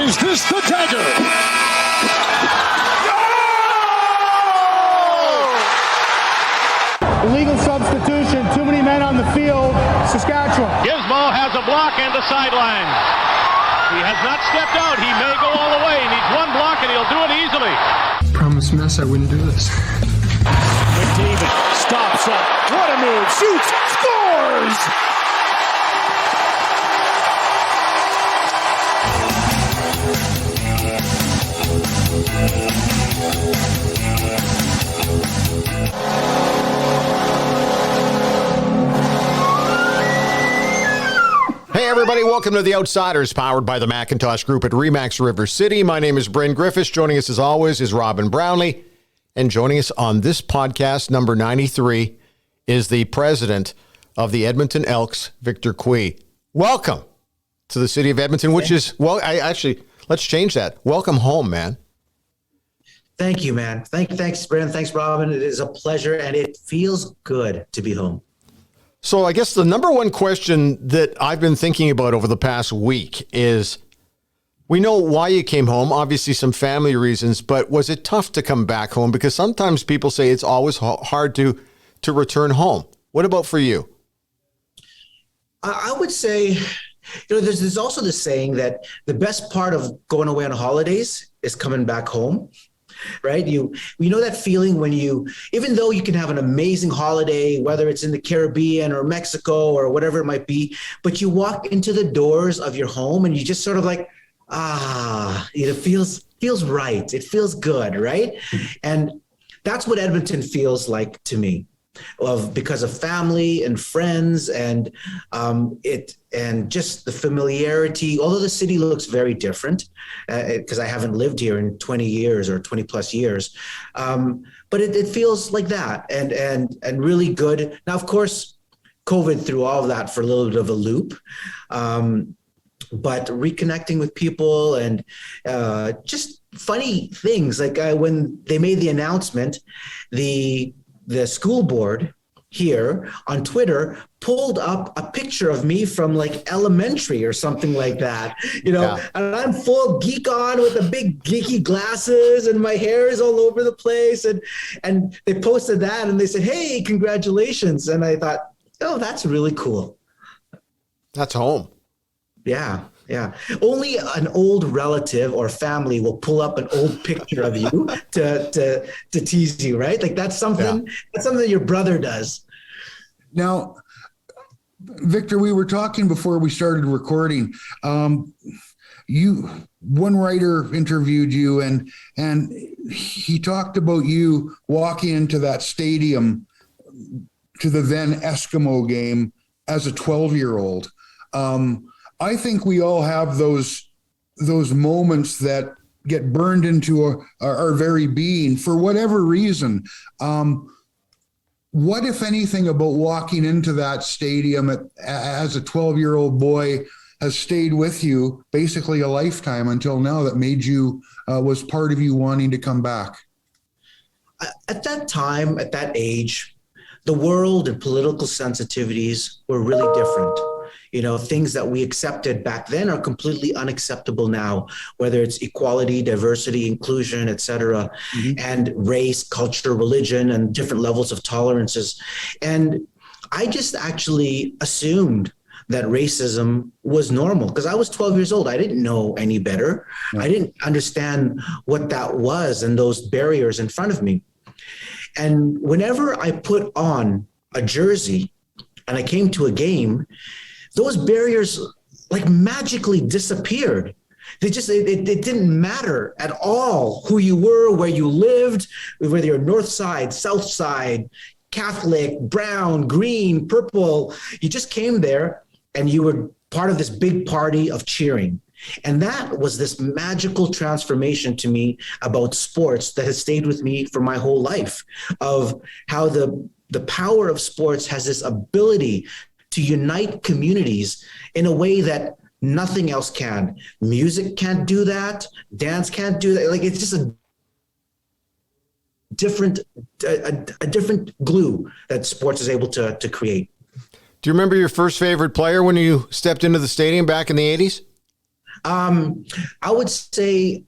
Is this the dagger? Illegal substitution, too many men on the field, Saskatchewan. Gizmo has a block and the sideline. He has not stepped out. He may go all the way. He needs one block and he'll do it easily. Promise Mess I wouldn't do this. McDavid stops up. What a move. Shoots. Scores! Hey everybody, welcome to The Outsiders, powered by the Macintosh Group at RE/MAX River City. My name is Bryn Griffiths. Joining us as always is Robin Brownlee. And joining us on this podcast, number 93, is the president of the Edmonton Elks, Victor Cui. Welcome to the city of Edmonton, which is, well, let's change that. Welcome home, man. Thank you, man. Thanks, Bryn. Thanks, Robin. It is a pleasure, and it feels good to be home. So I guess the number one question that I've been thinking about over the past week is, we know why you came home, obviously some family reasons, but was it tough to come back home? Because sometimes people say it's always hard to return home. What about for you? I would say, there's also the saying that the best part of going away on holidays is coming back home. Right? You know that feeling when even though you can have an amazing holiday, whether it's in the Caribbean or Mexico or whatever it might be, but you walk into the doors of your home and you just sort of like, it feels right. It feels good. Right. And that's what Edmonton feels like to me, because of family and friends and just the familiarity, although the city looks very different because I haven't lived here in 20 years or 20 plus years. But it feels like that and really good. Now, of course, COVID threw all of that for a little bit of a loop. But reconnecting with people and just funny things like when they made the announcement, the school board here on Twitter pulled up a picture of me from like elementary or something like that, and I'm full geek on with the big geeky glasses and my hair is all over the place. And they posted that and they said, "Hey, congratulations." And I thought, oh, that's really cool. That's home. Yeah. Only an old relative or family will pull up an old picture of you to tease you, right? Like that's something that your brother does. Now, Victor, we were talking before we started recording. One writer interviewed you and he talked about you walking into that stadium to the then Eskimo game as a 12-year-old. I think we all have those moments that get burned into our very being for whatever reason. What, if anything, about walking into that stadium as a 12-year-old boy has stayed with you basically a lifetime until now that made you, was part of you wanting to come back? At that time, at that age, the world and political sensitivities were really different. Things that we accepted back then are completely unacceptable now, whether it's equality, diversity, inclusion, et cetera, and race, culture, religion, and different levels of tolerances. And I just actually assumed that racism was normal because I was 12 years old. I didn't know any better. I didn't understand what that was and those barriers in front of me. And whenever I put on a jersey and I came to a game, those barriers like magically disappeared. It didn't matter at all who you were, where you lived, whether you're north side, south side, Catholic, brown, green, purple. You just came there and you were part of this big party of cheering. And that was this magical transformation to me about sports that has stayed with me for my whole life, of how the power of sports has this ability to unite communities in a way that nothing else can. Music can't do that. Dance can't do that. Like, it's just a different glue that sports is able to create. Do you remember your first favorite player when you stepped into the stadium back in the 80s? I would say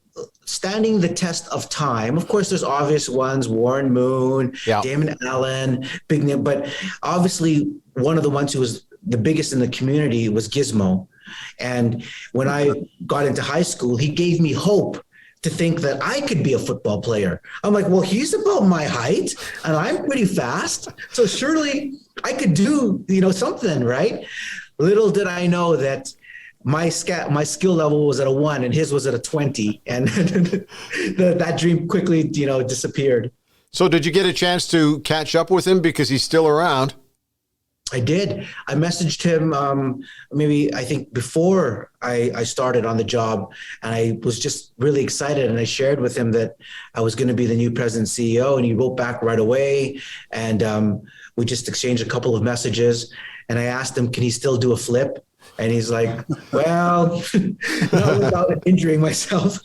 standing the test of time. Of course, there's obvious ones, Warren Moon, Damon Allen, big name, but obviously one of the ones who was the biggest in the community was Gizmo. And when I got into high school, he gave me hope to think that I could be a football player. I'm like, well, he's about my height and I'm pretty fast. So surely I could do, something, right? Little did I know that my skill level was at a 1 and his was at a 20. And that dream quickly, disappeared. So did you get a chance to catch up with him because he's still around? I did. I messaged him I think before I started on the job, and I was just really excited, and I shared with him that I was going to be the new president CEO, and he wrote back right away, and we just exchanged a couple of messages, and I asked him, can he still do a flip? And he's like, well, not without injuring myself.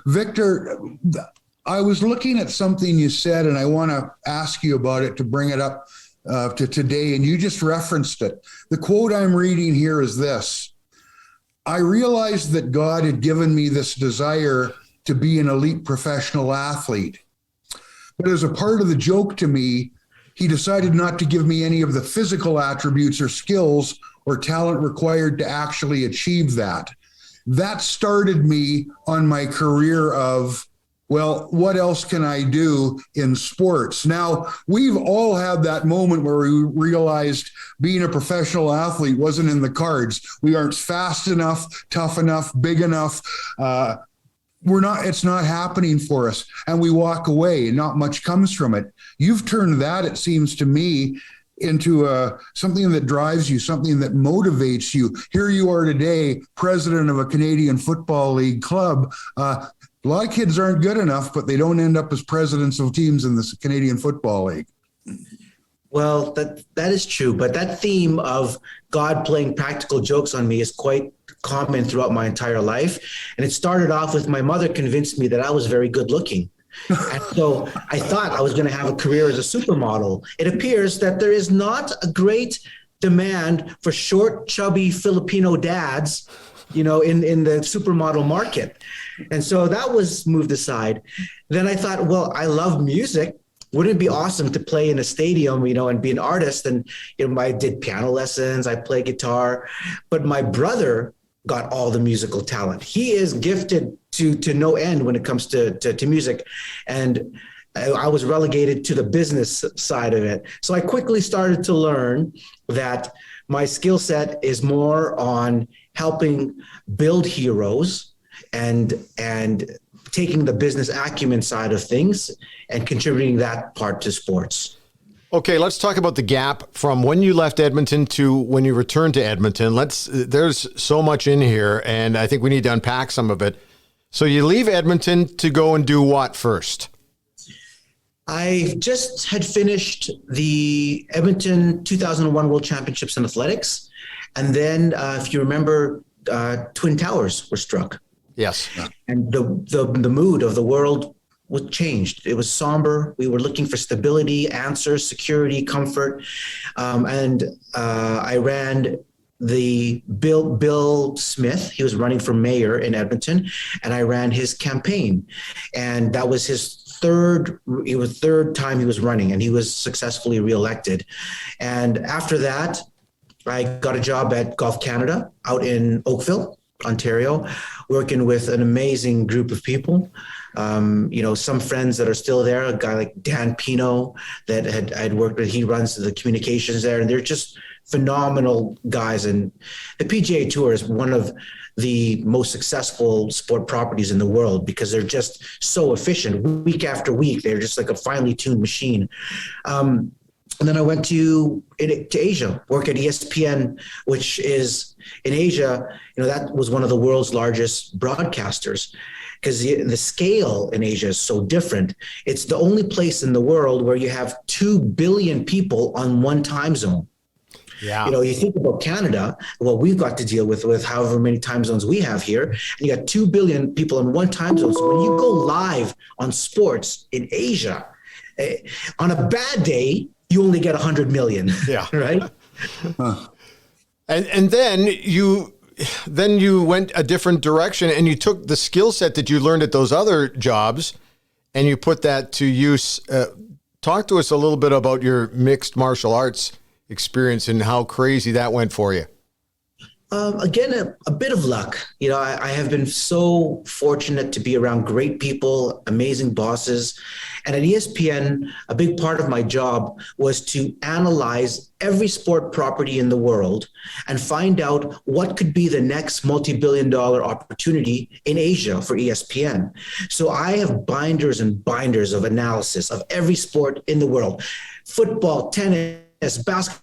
Victor, I was looking at something you said, and I want to ask you about it to bring it up to today, and you just referenced it. The quote I'm reading here is this: I realized that God had given me this desire to be an elite professional athlete. But as a part of the joke to me, he decided not to give me any of the physical attributes or skills or talent required to actually achieve that. That started me on my career of, well, what else can I do in sports? Now, we've all had that moment where we realized being a professional athlete wasn't in the cards. We aren't fast enough, tough enough, big enough. It's not happening for us. And we walk away and not much comes from it. You've turned that, it seems to me, into something that drives you, something that motivates you. Here you are today, president of a Canadian Football League club. A lot of kids aren't good enough, but they don't end up as presidents of teams in the Canadian Football League. Well, that is true. But that theme of God playing practical jokes on me is quite common throughout my entire life. And it started off with my mother convinced me that I was very good looking. And so I thought I was going to have a career as a supermodel. It appears that there is not a great demand for short, chubby Filipino dads, in the supermodel market. And so that was moved aside. Then I thought, well, I love music. Wouldn't it be awesome to play in a stadium, and be an artist? And, I did piano lessons, I play guitar, but my brother got all the musical talent. He is gifted to no end when it comes to music. And I was relegated to the business side of it. So I quickly started to learn that my skill set is more on helping build heroes and taking the business acumen side of things and contributing that part to sports. Okay, let's talk about the gap from when you left Edmonton to when you returned to Edmonton. There's so much in here, and I think we need to unpack some of it. So you leave Edmonton to go and do what first? I just had finished the Edmonton 2001 World Championships in athletics. And then, if you remember, Twin Towers were struck. Yes. And the mood of the world was changed. It was somber. We were looking for stability, answers, security, comfort. And I ran the Bill Smith. He was running for mayor in Edmonton, and I ran his campaign. And that was his third time he was running, and he was successfully reelected. And after that, I got a job at Golf Canada out in Oakville, Ontario, working with an amazing group of people. Some friends that are still there, a guy like Dan Pino that I'd worked with, he runs the communications there, and they're just phenomenal guys. And the PGA Tour is one of the most successful sport properties in the world because they're just so efficient week after week. They're just like a finely tuned machine. And then I went to Asia, work at ESPN, which is in Asia, that was one of the world's largest broadcasters because the scale in Asia is so different. It's the only place in the world where you have 2 billion people on one time zone. Yeah. You think about Canada, well, we've got to deal with however many time zones we have here. And you got 2 billion people in one time zone. So when you go live on sports in Asia, on a bad day, you only get 100 million. Yeah. Right. And then you then you went a different direction and you took the skill set that you learned at those other jobs and you put that to use. Talk to us a little bit about your mixed martial arts experience and how crazy that went for you. Again, a bit of luck. I have been so fortunate to be around great people, amazing bosses. And at ESPN, a big part of my job was to analyze every sport property in the world and find out what could be the next multi-billion-dollar opportunity in Asia for ESPN. So I have binders and binders of analysis of every sport in the world: football, tennis, basketball,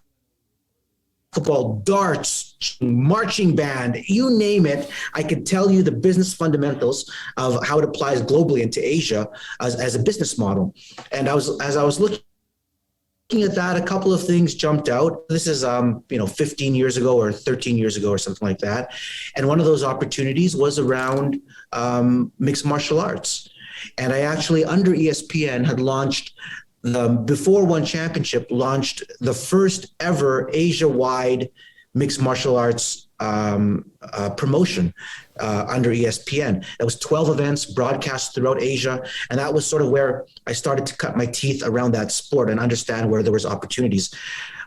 darts, marching band, you name it. I could tell you the business fundamentals of how it applies globally into Asia as a business model. And as I was looking at that, a couple of things jumped out. This is 15 years ago or 13 years ago or something like that. And one of those opportunities was around mixed martial arts. And I actually, under ESPN, had launched before One Championship, launched the first ever Asia-wide mixed martial arts promotion under ESPN. That was 12 events broadcast throughout Asia. And that was sort of where I started to cut my teeth around that sport and understand where there was opportunities.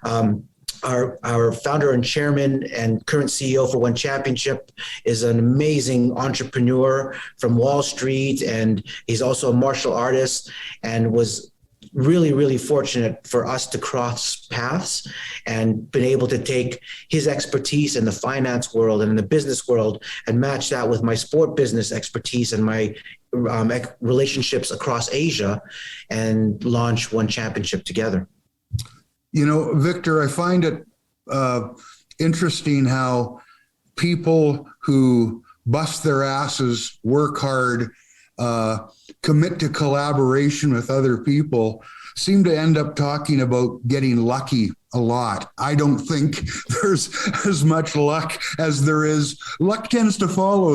Our founder and chairman and current CEO for One Championship is an amazing entrepreneur from Wall Street. And he's also a martial artist and was really, really fortunate for us to cross paths and been able to take his expertise in the finance world and in the business world and match that with my sport business expertise and my relationships across Asia and launch One Championship together. Victor, I find it interesting how people who bust their asses, work hard, commit to collaboration with other people seem to end up talking about getting lucky a lot. I don't think there's as much luck as there is. Luck tends to follow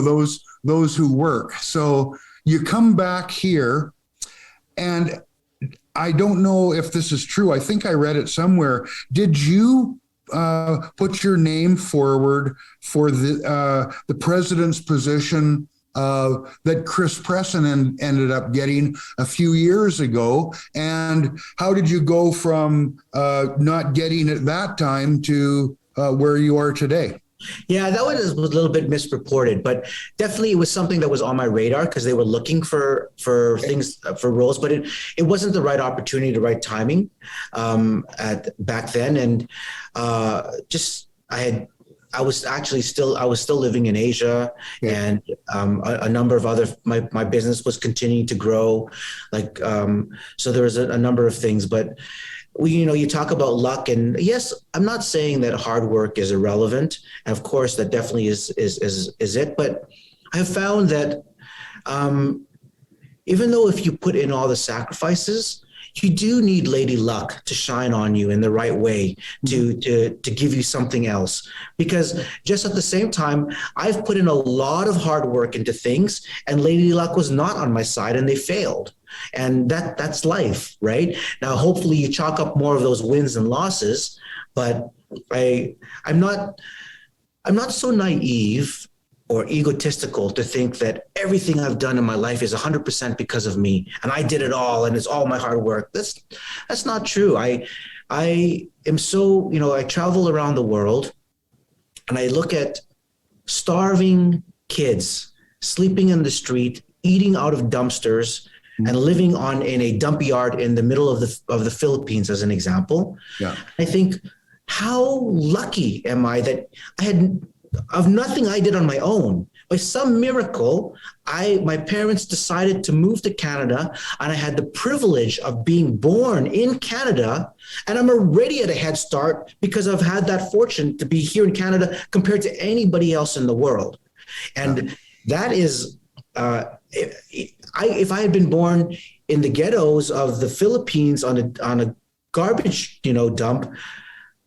those who work. So you come back here, and I don't know if this is true. I think I read it somewhere. Did you put your name forward for the president's position that Chris Presson ended up getting a few years ago? And how did you go from not getting it that time to where you are today? Yeah, that was a little bit misreported, but definitely it was something that was on my radar because they were looking for things, for roles, but it wasn't the right opportunity, the right timing back then. And I was still living in Asia, and a number of other, my business was continuing to grow. So there was a number of things, but you talk about luck, and yes, I'm not saying that hard work is irrelevant. And of course that definitely is it. But I have found that even though if you put in all the sacrifices, you do need Lady Luck to shine on you in the right way to give you something else. Because just at the same time, I've put in a lot of hard work into things, and Lady Luck was not on my side and they failed. And that's life, right? Now, hopefully you chalk up more of those wins and losses, but I'm not so naive or egotistical to think that everything I've done in my life is 100% because of me and I did it all and it's all my hard work. That's not true. I am so, I travel around the world and I look at starving kids sleeping in the street, eating out of dumpsters, and living in a dump yard in the middle of the Philippines, as an example. Yeah. I think, how lucky am I that I had of nothing I did on my own. By some miracle, my parents decided to move to Canada, and I had the privilege of being born in Canada, and I'm already at a head start because I've had that fortune to be here in Canada compared to anybody else in the world. And that is, if I had been born in the ghettos of the Philippines on a garbage, dump,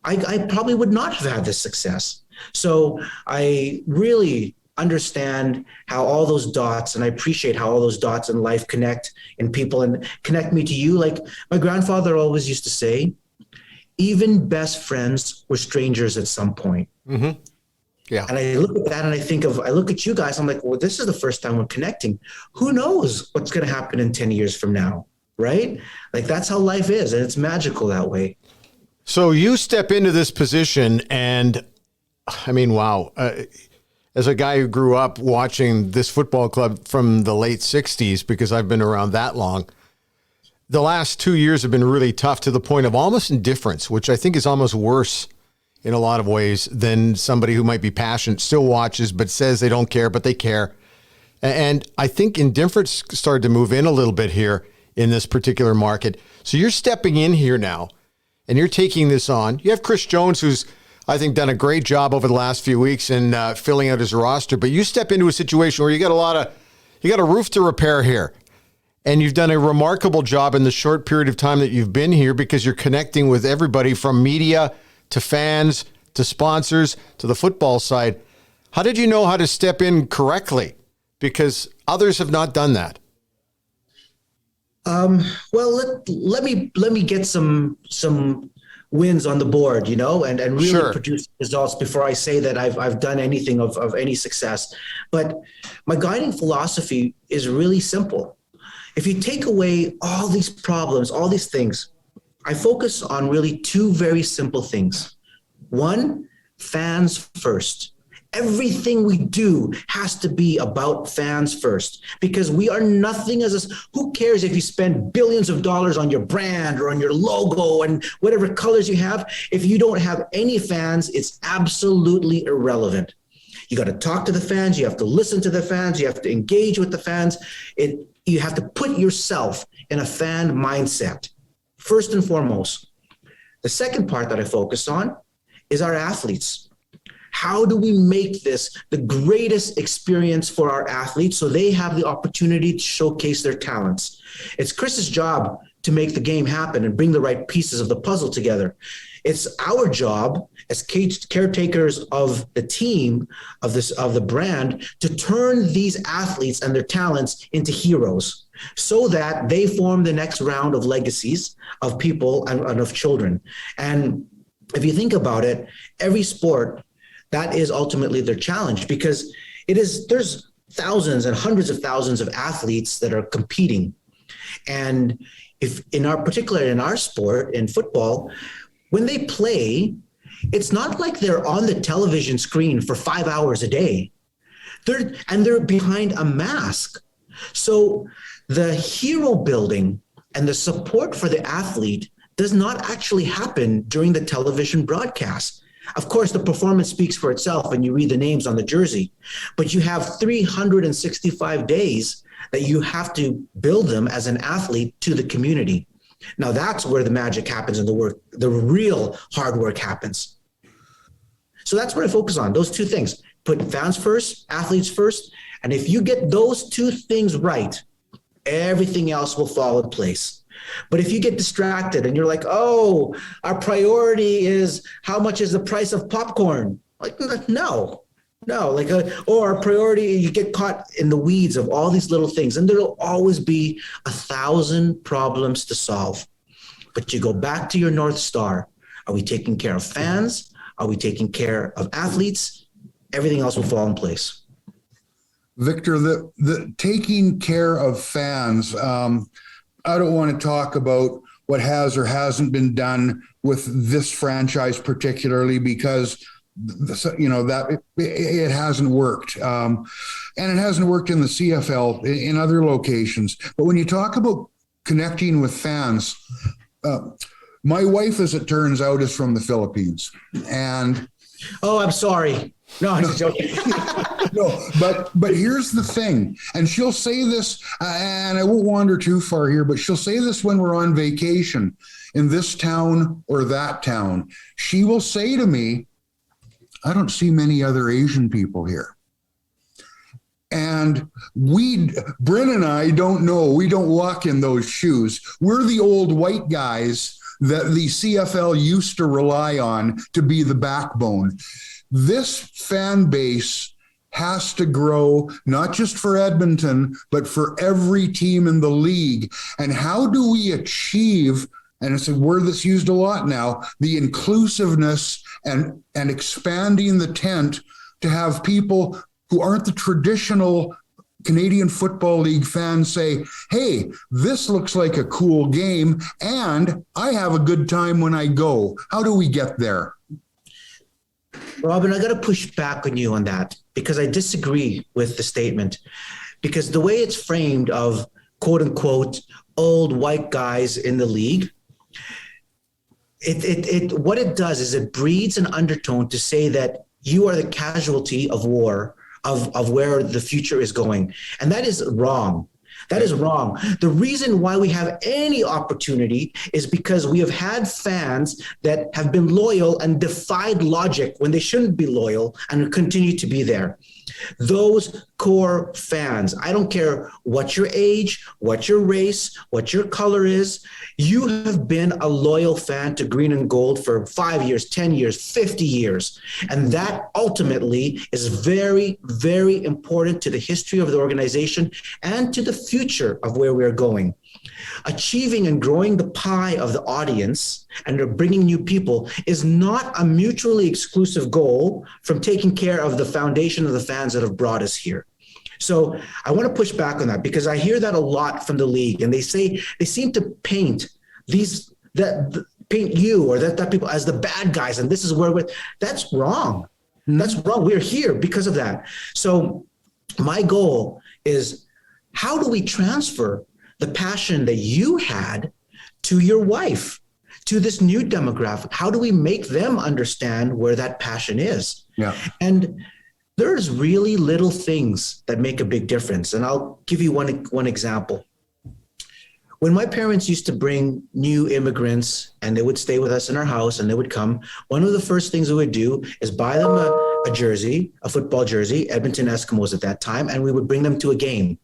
I probably would not have had this success. So I really understand how all those dots, and I appreciate how all those dots in life connect in people and connect me to you. Like my grandfather always used to say, even best friends were strangers at some point. Mm-hmm. Yeah. And I look at that and I look at you guys, I'm like, well, this is the first time we're connecting. Who knows what's going to happen in 10 years from now, right? Like, that's how life is, and it's magical that way. So you step into this position, and I mean, wow. As a guy who grew up watching this football club from the late 60s, because I've been around that long, the last 2 years have been really tough to the point of almost indifference, which I think is almost worse in a lot of ways than somebody who might be passionate, still watches, but says they don't care, but they care. And I think indifference started to move in a little bit here in this particular market. So you're stepping in here now, and you're taking this on. You have Chris Jones, who's, I think, done a great job over the last few weeks in filling out his roster. But you step into a situation where you got a roof to repair here. And you've done a remarkable job in the short period of time that you've been here, because you're connecting with everybody from media to fans to sponsors to the football side. How did you know how to step in correctly? Because others have not done that. Well, let me get some wins on the board, and really produce results before I say that I've done anything of any success. But my guiding philosophy is really simple. If you take away all these problems, all these things, I focus on really two very simple things. One, fans first. Everything we do has to be about fans first, because we are nothing who cares if you spend billions of dollars on your brand or on your logo and whatever colors you have? If you don't have any fans, it's absolutely irrelevant. You got to talk to the fans. You have to listen to the fans. You have to engage with the fans. You have to put yourself in a fan mindset, first and foremost. The second part that I focus on is our athletes. How do we make this the greatest experience for our athletes so they have the opportunity to showcase their talents? It's Chris's job to make the game happen and bring the right pieces of the puzzle together. It's our job as caretakers of the team, of the brand, to turn these athletes and their talents into heroes so that they form the next round of legacies of people and of children. And if you think about it, every sport, that is ultimately their challenge, because there's thousands and hundreds of thousands of athletes that are competing. And if in our sport, in football, when they play, it's not like they're on the television screen for 5 hours a day. They're behind a mask. So the hero building and the support for the athlete does not actually happen during the television broadcast. Of course, the performance speaks for itself and you read the names on the jersey, but you have 365 days that you have to build them as an athlete to the community. Now that's where the magic happens and the real hard work happens. So that's what I focus on, those two things. Put fans first, athletes first. And if you get those two things right, everything else will fall in place. But if you get distracted and you're like, oh, our priority is how much is the price of popcorn? Like, no, or our priority, you get caught in the weeds of all these little things, and there'll always be 1,000 problems to solve. But you go back to your North Star. Are we taking care of fans? Are we taking care of athletes? Everything else will fall in place. Victor, the taking care of fans, I don't want to talk about what has or hasn't been done with this franchise particularly, because that it hasn't worked, and it hasn't worked in the CFL in other locations. But when you talk about connecting with fans, my wife, as it turns out, is from the Philippines, and I'm sorry. No, I'm just joking. No, but here's the thing, and she'll say this, and I won't wander too far here, but she'll say this when we're on vacation in this town or that town. She will say to me, I don't see many other Asian people here. And Bryn and I don't know. We don't walk in those shoes. We're the old white guys that the CFL used to rely on to be the backbone. This fan base has to grow, not just for Edmonton, but for every team in the league. And how do we achieve, and it's a word that's used a lot now, the inclusiveness and expanding the tent to have people who aren't the traditional Canadian Football League fans say, hey, this looks like a cool game and I have a good time when I go? How do we get there? Robin, I got to push back on you on that because I disagree with the statement. Because the way it's framed of quote unquote old white guys in the league, what it does is it breeds an undertone to say that you are the casualty of war, of where the future is going. And that is wrong. That is wrong. The reason why we have any opportunity is because we have had fans that have been loyal and defied logic when they shouldn't be loyal and continue to be there. Those core fans, I don't care what your age, what your race, what your color is, you have been a loyal fan to green and gold for 5 years, 10 years, 50 years. And that ultimately is very, very important to the history of the organization and to the future of where we're going. Achieving and growing the pie of the audience and bringing new people is not a mutually exclusive goal from taking care of the foundation of the fans that have brought us here. So I want to push back on that because I hear that a lot from the league, and they seem to paint paint you or that people as the bad guys, and this is where that's wrong. That's wrong. We're here because of that. So my goal is, how do we transfer the passion that you had to your wife, to this new demographic? How do we make them understand where that passion is? Yeah. And there's really little things that make a big difference. And I'll give you one example. When my parents used to bring new immigrants and they would stay with us in our house and they would come, one of the first things we would do is buy them a jersey, a football jersey, Edmonton Eskimos at that time, and we would bring them to a game.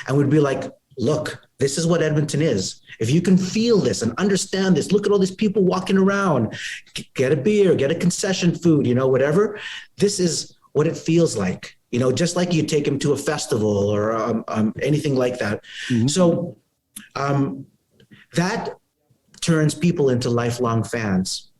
And we'd be like, look, this is what Edmonton is. If you can feel this and understand this, look at all these people walking around, get a beer, get a concession food, whatever. This is what it feels like, just like you take them to a festival or anything like that. Mm-hmm. So that turns people into lifelong fans.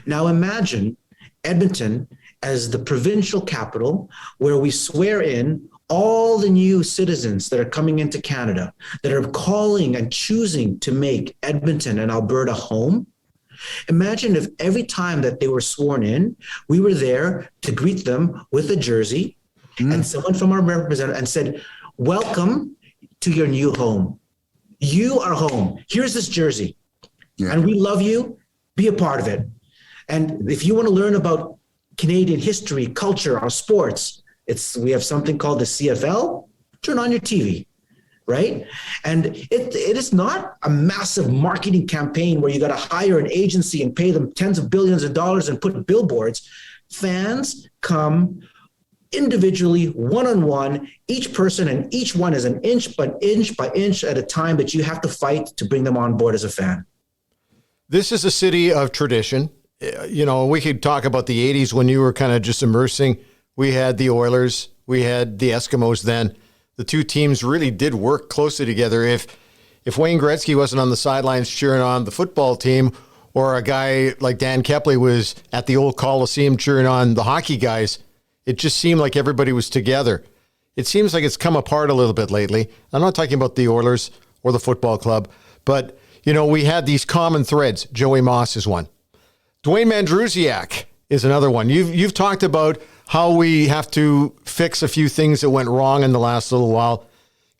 Now imagine Edmonton as the provincial capital where we swear in all the new citizens that are coming into Canada that are calling and choosing to make Edmonton and Alberta home. Imagine if every time that they were sworn in, we were there to greet them with a jersey and someone from our representative and said, welcome to your new home. You are home. Here's this jersey. Yeah. And we love you. Be a part of it. And if you want to learn about Canadian history, culture, our sports, we have something called the CFL. Turn on your TV, right? And it is not a massive marketing campaign where you got to hire an agency and pay them tens of billions of dollars and put billboards. Fans come individually, one-on-one, each person, and each one is an inch by inch at a time that you have to fight to bring them on board as a fan. This is a city of tradition. We could talk about the 80s when you were kind of just immersing. We had the Oilers, we had the Eskimos then. The two teams really did work closely together. If Wayne Gretzky wasn't on the sidelines cheering on the football team, or a guy like Dan Kepley was at the old Coliseum cheering on the hockey guys, it just seemed like everybody was together. It seems like it's come apart a little bit lately. I'm not talking about the Oilers or the football club, but, we had these common threads. Joey Moss is one. Dwayne Mandrusiak is another one. You've talked about how we have to fix a few things that went wrong in the last little while.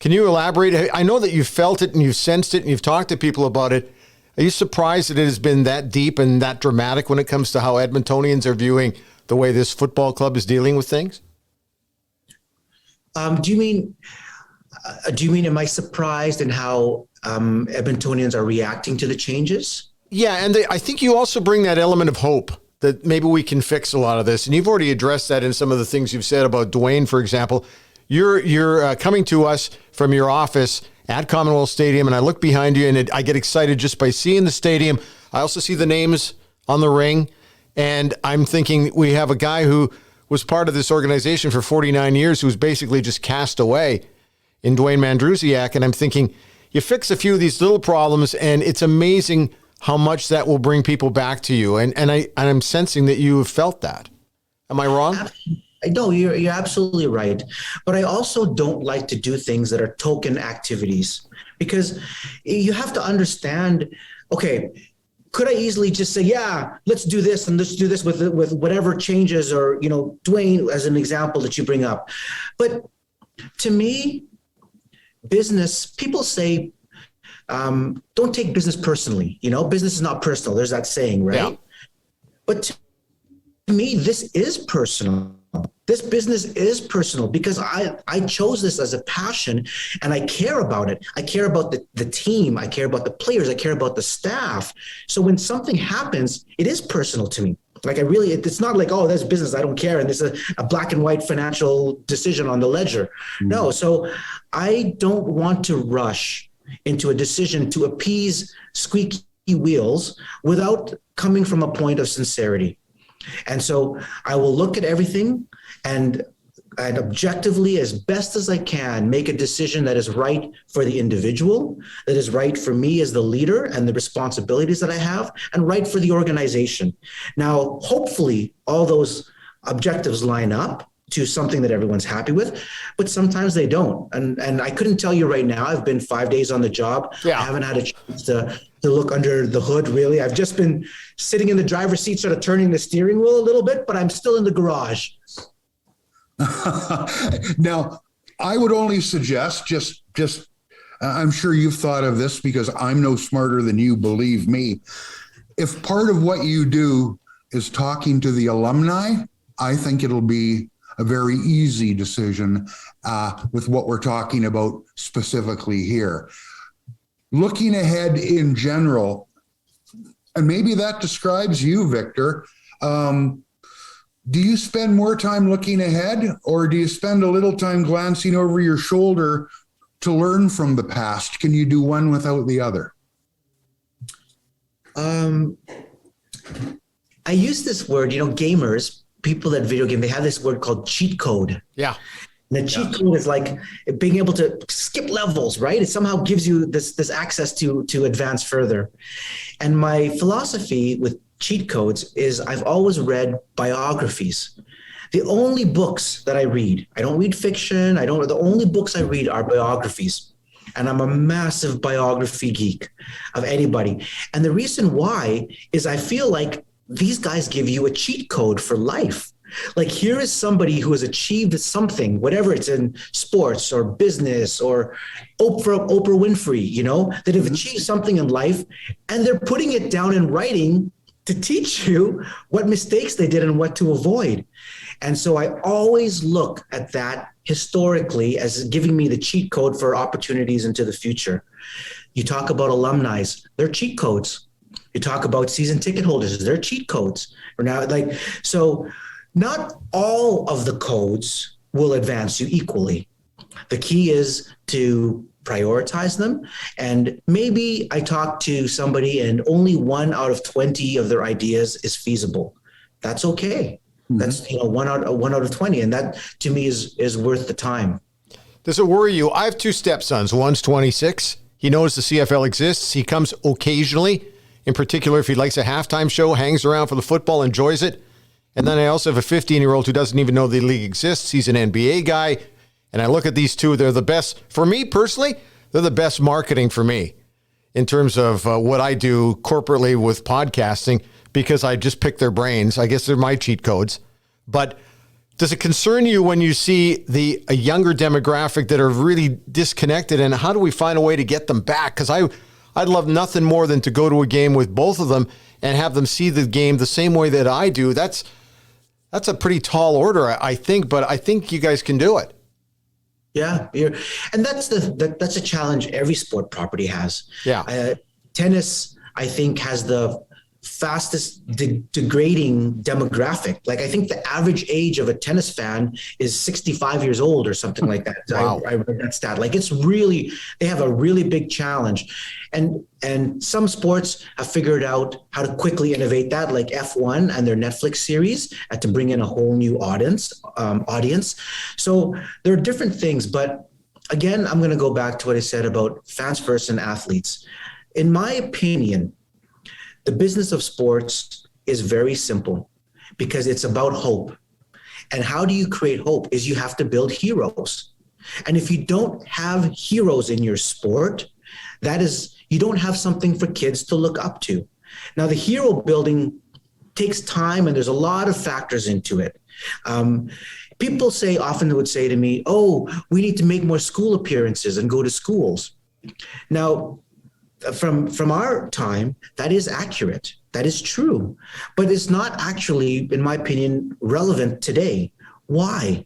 Can you elaborate? I know that you've felt it and you've sensed it and you've talked to people about it. Are you surprised that it has been that deep and that dramatic when it comes to how Edmontonians are viewing the way this football club is dealing with things? Do you mean, am I surprised in how Edmontonians are reacting to the changes? Yeah, and I think you also bring that element of hope that maybe we can fix a lot of this. And you've already addressed that in some of the things you've said about Dwayne, for example. You're coming to us from your office at Commonwealth Stadium, and I look behind you, and I get excited just by seeing the stadium. I also see the names on the ring, and I'm thinking we have a guy who was part of this organization for 49 years who was basically just cast away in Dwayne Mandrusiak, and I'm thinking you fix a few of these little problems, and it's amazing how much that will bring people back to you. And I'm sensing that you have felt that. Am I wrong? I know you're absolutely right. But I also don't like to do things that are token activities, because you have to understand, okay, could I easily just say, yeah, let's do this and let's do this with whatever changes, or, Dwayne, as an example that you bring up. But to me, business, people say, don't take business personally. Business is not personal. There's that saying, right? Yeah. But to me, this is personal. This business is personal because I chose this as a passion, and I care about it. I care about the team. I care about the players. I care about the staff. So when something happens, it is personal to me. Like it's not like, oh, that's business, I don't care, and this is a black and white financial decision on the ledger. Mm-hmm. No, so I don't want to rush into a decision to appease squeaky wheels without coming from a point of sincerity. And so I will look at everything and objectively, as best as I can, make a decision that is right for the individual, that is right for me as the leader and the responsibilities that I have, and right for the organization. Now, hopefully, all those objectives line up to something that everyone's happy with, but sometimes they don't. And I couldn't tell you right now. I've been 5 days on the job. Yeah. I haven't had a chance to look under the hood, really. I've just been sitting in the driver's seat, sort of turning the steering wheel a little bit, but I'm still in the garage. Now, I would only suggest, just I'm sure you've thought of this because I'm no smarter than you, believe me. If part of what you do is talking to the alumni, I think it'll be a very easy decision with what we're talking about specifically here. Looking ahead in general, and maybe that describes you, Victor, do you spend more time looking ahead, or do you spend a little time glancing over your shoulder to learn from the past? Can you do one without the other? I use this word, gamers, people that video game, they have this word called cheat code. Yeah. And the cheat code is like being able to skip levels, right? It somehow gives you this access to advance further. And my philosophy with cheat codes is I've always read biographies. The only books that I read, I don't read fiction. The only books I read are biographies. And I'm a massive biography geek of anybody. And the reason why is I feel like these guys give you a cheat code for life. Like, here is somebody who has achieved something, whatever it's in sports or business or Oprah Winfrey, that have achieved something in life, and they're putting it down in writing to teach you what mistakes they did and what to avoid. And so I always look at that historically as giving me the cheat code for opportunities into the future. You talk about alumni, they're cheat codes. You talk about season ticket holders, they're cheat codes. So not all of the codes will advance you equally. The key is to prioritize them. And maybe I talk to somebody and only 1 out of 20 of their ideas is feasible. That's okay. Mm-hmm. That's 1 out of 20. And that to me is worth the time. Does it worry you? I have 2 stepsons. One's 26. He knows the CFL exists. He comes occasionally, in particular if he likes a halftime show, hangs around for the football, enjoys it. And then I also have a 15-year-old who doesn't even know the league exists. He's an NBA guy. And I look at these two, they're the best. For me personally, they're the best marketing for me in terms of what I do corporately with podcasting, because I just pick their brains. I guess they're my cheat codes. But does it concern you when you see a younger demographic that are really disconnected, and how do we find a way to get them back? Because I'd love nothing more than to go to a game with both of them and have them see the game the same way that I do. That's a pretty tall order, I think, but I think you guys can do it. Yeah, and that's a challenge every sport property has. Yeah, tennis, I think, has the fastest degrading demographic. Like, I think the average age of a tennis fan is 65 years old or something like that. Wow. I read that stat. Like, they have a really big challenge. And some sports have figured out how to quickly innovate that, like F1 and their Netflix series, to bring in a whole new audience. So there are different things, but again, I'm going to go back to what I said about fans first and athletes. In my opinion, the business of sports is very simple because it's about hope. And how do you create hope is you have to build heroes. And if you don't have heroes in your sport, that is, you don't have something for kids to look up to. Now, the hero building takes time, and there's a lot of factors into it. People often would say to me, oh, we need to make more school appearances and go to schools. Now, from our time, that is accurate. That is true. But it's not actually, in my opinion, relevant today. Why?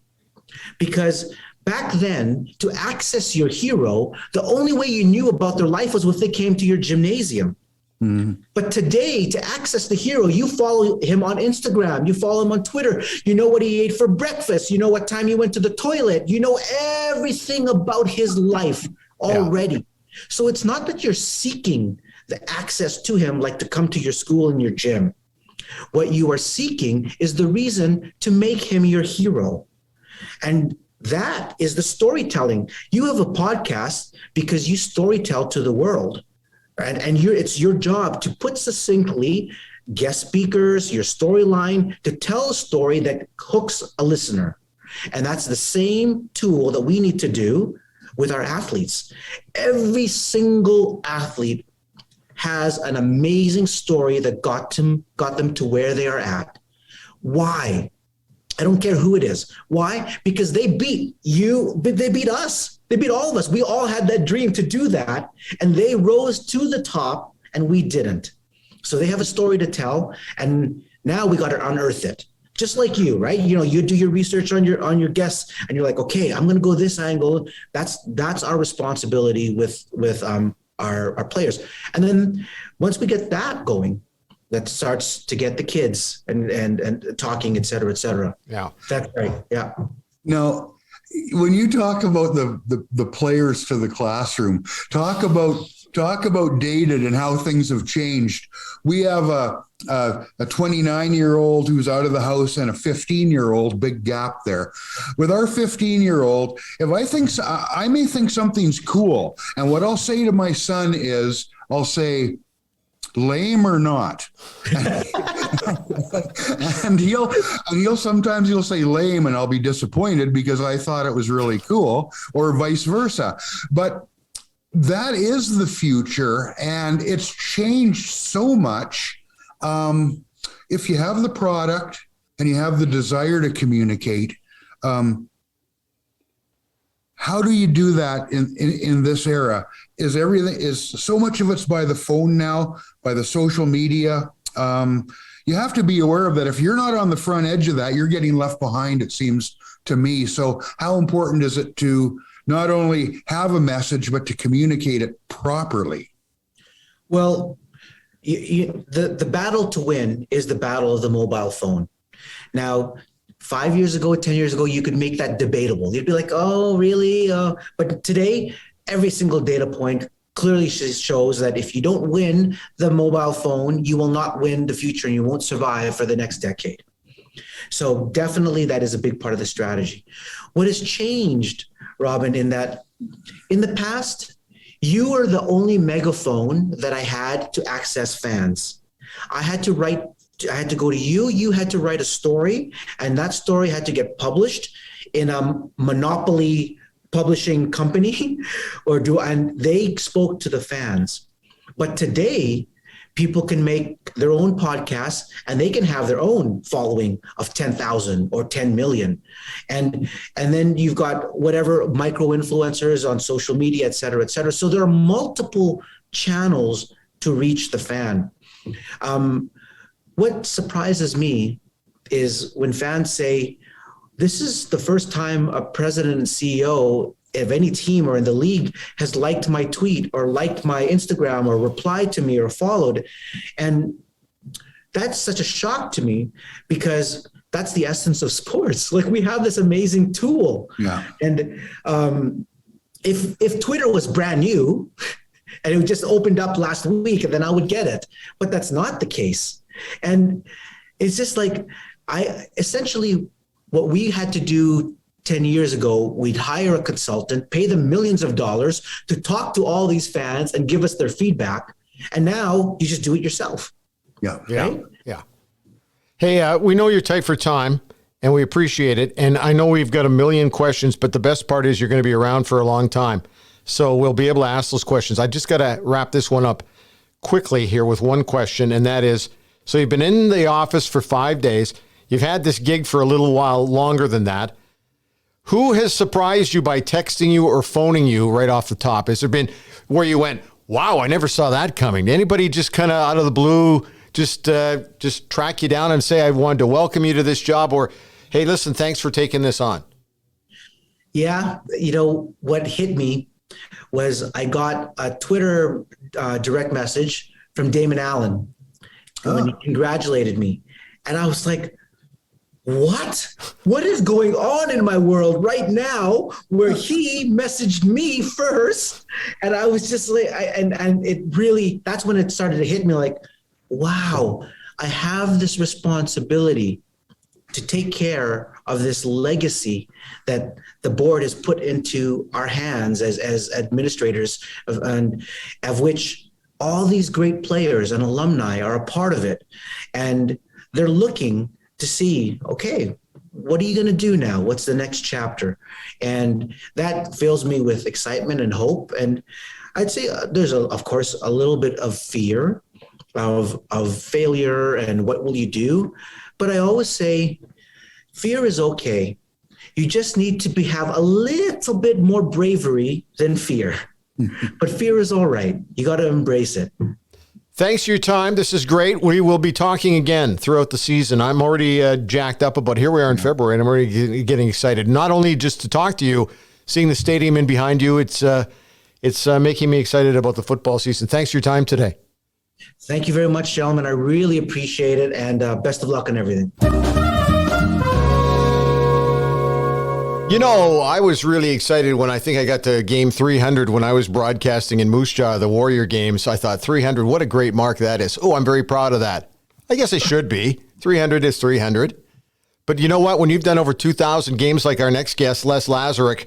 Because back then, to access your hero, the only way you knew about their life was if they came to your gymnasium. Mm-hmm. But today, to access the hero, you follow him on Instagram, you follow him on Twitter, you know what he ate for breakfast, you know what time he went to the toilet, you know everything about his life already. Yeah. So it's not that you're seeking the access to him like to come to your school and your gym. What you are seeking is the reason to make him your hero. And that is the storytelling. You have a podcast because you storytell to the world. And it's your job to put succinctly guest speakers, your storyline, to tell a story that hooks a listener. And that's the same tool that we need to do with our athletes. Every single athlete has an amazing story that got them to where they are at. Why? I don't care who it is. Why? Because they beat you, they beat us. They beat all of us. We all had that dream to do that, and they rose to the top, and we didn't. So they have a story to tell, and now we got to unearth it. Just like you, right? You know, you do your research on your guests, and you're like, okay, I'm going to go this angle. That's our responsibility with our players. And then once we get that going, that starts to get the kids and talking, et cetera, et cetera. Yeah, that's right. Yeah. Now, when you talk about the players to the classroom, talk about dated and how things have changed. We have a 29-year-old who's out of the house and a 15-year-old, big gap there. With our 15-year-old, I may think something's cool, and what I'll say to my son is, I'll say, lame or not? And he'll sometimes say lame, and I'll be disappointed because I thought it was really cool, or vice versa. But that is the future, and it's changed so much. If you have the product and you have the desire to communicate, how do you do that in this era? Is so much of it's by the phone now, by the social media. You have to be aware of that. If you're not on the front edge of that, you're getting left behind, it seems to me. So how important is it to not only have a message, but to communicate it properly? Well, the battle to win is the battle of the mobile phone. Now, 5 years ago, 10 years ago, you could make that debatable. You'd be like, oh, really? But today, every single data point clearly shows that if you don't win the mobile phone, you will not win the future and you won't survive for the next decade. So definitely that is a big part of the strategy. What has changed, Robin, in that in the past, you were the only megaphone that I had to access fans. I had to go to you. You had to write a story, and that story had to get published in a monopoly publishing company, and they spoke to the fans. But today, people can make their own podcasts, and they can have their own following of 10,000 or 10 million. And then you've got whatever micro influencers on social media, et cetera, et cetera. So there are multiple channels to reach the fan. What surprises me is when fans say, this is the first time a president and CEO of any team or in the league has liked my tweet or liked my Instagram or replied to me or followed. And that's such a shock to me because that's the essence of sports. Like, we have this amazing tool. Yeah. And if Twitter was brand new and it just opened up last week, then I would get it. But that's not the case. And it's just like, what we had to do 10 years ago, we'd hire a consultant, pay them millions of dollars to talk to all these fans and give us their feedback. And now you just do it yourself. Yeah. Yeah. Right? Yeah. Hey, we know you're tight for time. and we appreciate it. And I know we've got a million questions, but the best part is you're going to be around for a long time. So we'll be able to ask those questions. I just got to wrap this one up quickly here with one question, and that is, so you've been in the office for 5 days. You've had this gig for a little while longer than that. Who has surprised you by texting you or phoning you right off the top? Has there been where you went, wow, I never saw that coming? Anybody just kind of out of the blue just track you down and say, I wanted to welcome you to this job, or, hey, listen, thanks for taking this on? Yeah. You know, what hit me was I got a Twitter direct message from Damon Allen when he congratulated me. And I was like, what is going on in my world right now where he messaged me first? And I was just like, and it really, that's when it started to hit me like, wow, I have this responsibility to take care of this legacy that the board has put into our hands as administrators, of which all these great players and alumni are a part of it. And they're looking to see, okay, what are you going to do now? What's the next chapter? And that fills me with excitement and hope. And I'd say there's, of course, a little bit of fear of failure and what will you do? But I always say fear is okay. You just need to have a little bit more bravery than fear. But fear is all right. You got to embrace it. Thanks for your time. This is great. We will be talking again throughout the season. I'm already jacked up about here we are in February, and I'm already getting excited. Not only just to talk to you, seeing the stadium in behind you, it's making me excited about the football season. Thanks for your time today. Thank you very much, gentlemen. I really appreciate it, and best of luck on everything. You know, I was really excited when I think I got to game 300 when I was broadcasting in Moose Jaw, the Warrior games. I thought 300, what a great mark that is. Oh, I'm very proud of that. I guess I should be. 300 is 300. But you know what? When you've done over 2,000 games like our next guest, Les Lazaruk,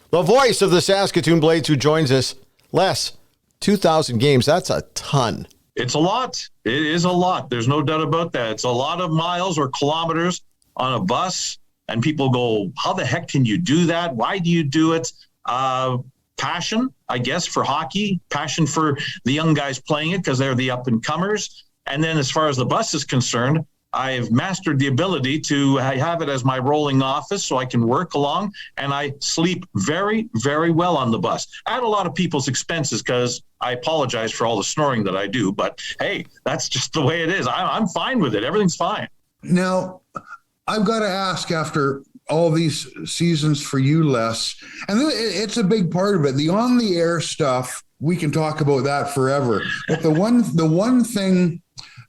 the voice of the Saskatoon Blades who joins us, Les, 2,000 games, that's a ton. It's a lot. It is a lot. There's no doubt about that. It's a lot of miles or kilometers on a bus. And people go, how the heck can you do that? Why do you do it? Passion, I guess, for hockey, passion for the young guys playing it because they're the up-and-comers. And then as far as the bus is concerned, I've mastered the ability to have it as my rolling office so I can work along, and I sleep very, very well on the bus. At a lot of people's expenses because I apologize for all the snoring that I do, but hey, that's just the way it is. I'm fine with it. Everything's fine. Now, I've got to ask, after all these seasons for you, Les, and it's a big part of it, the on-the-air stuff, we can talk about that forever. But the one thing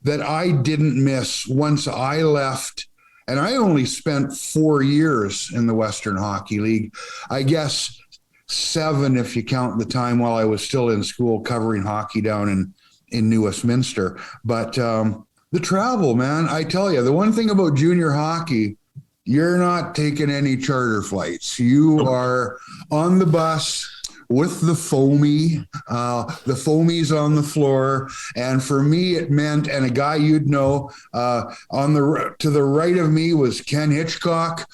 that I didn't miss once I left, and I only spent 4 years in the Western Hockey League, I guess 7 if you count the time while I was still in school covering hockey down in New Westminster. But the travel, man, I tell you, the one thing about junior hockey, you're not taking any charter flights. You are on the bus with the foamy. The foamy's on the floor. And for me, it meant, and a guy you'd know, to the right of me was Ken Hitchcock.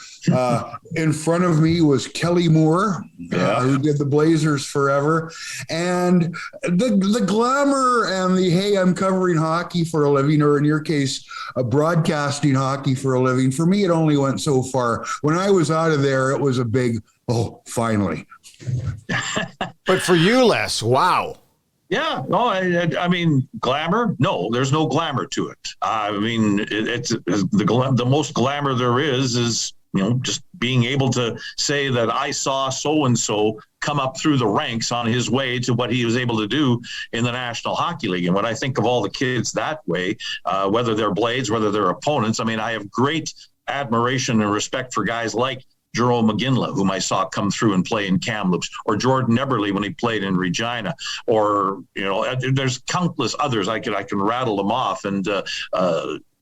In front of me was Kelly Moore, who did the Blazers forever. And the glamour and the, hey, I'm covering hockey for a living, or in your case, broadcasting hockey for a living. For me, it only went so far. When I was out of there, it was a big, oh, finally. But for you, Les, wow. Yeah, no, I mean, glamour? No, there's no glamour to it. I mean, it's the most glamour there is, just being able to say that I saw so-and-so come up through the ranks on his way to what he was able to do in the National Hockey League. And when I think of all the kids that way, whether they're Blades, whether they're opponents, I mean, I have great admiration and respect for guys like Jerome McGinley, whom I saw come through and play in Kamloops, or Jordan Eberle when he played in Regina, or, there's countless others. I can rattle them off. And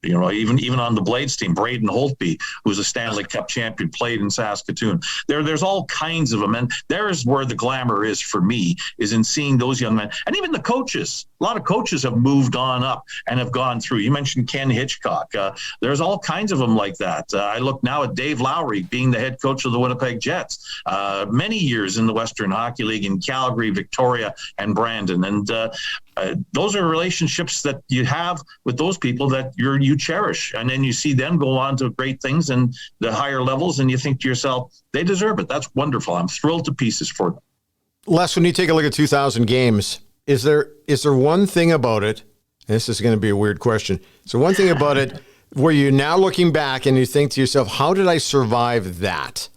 You know, even on the Blades team, Braden Holtby, who's a Stanley Cup champion, played in Saskatoon. There's all kinds of them. And there's where the glamour is for me, is in seeing those young men. And even the coaches. A lot of coaches have moved on up and have gone through. You mentioned Ken Hitchcock. There's all kinds of them like that. I look now at Dave Lowry being the head coach of the Winnipeg Jets. Many years in the Western Hockey League in Calgary, Victoria, and Brandon. And those are relationships that you have with those people that you cherish. And then you see them go on to great things and the higher levels, and you think to yourself, they deserve it. That's wonderful. I'm thrilled to pieces for them. Les, when you take a look at 2,000 games, is there one thing about it, and this is going to be a weird question, is there one thing about it where you're now looking back and you think to yourself, how did I survive that?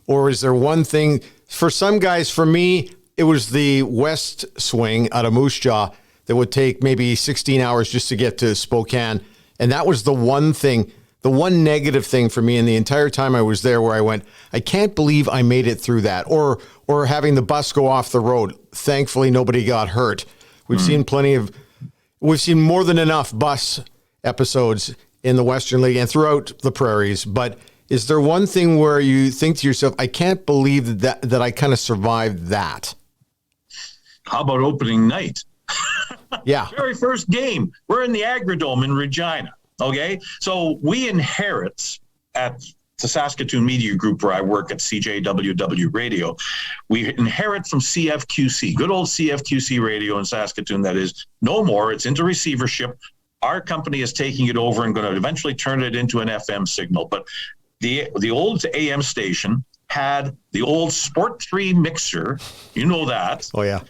Or is there one thing, for some guys, for me, it was the west swing out of Moose Jaw that would take maybe 16 hours just to get to Spokane. And that was the one thing, the one negative thing for me in the entire time I was there, where I went, I can't believe I made it through that. Or having the bus go off the road. Thankfully, nobody got hurt. We've seen more than enough bus episodes in the Western League and throughout the prairies. But is there one thing where you think to yourself, I can't believe that I kind of survived that? How about opening night? Yeah. Very first game. We're in the Agrodome in Regina. Okay. So we inherit at the Saskatoon Media Group, where I work at CJWW Radio. We inherit from CFQC, good old CFQC radio in Saskatoon. That is no more. It's into receivership. Our company is taking it over and going to eventually turn it into an FM signal. But the old AM station had the old Sport 3 mixer. You know that. Oh, yeah.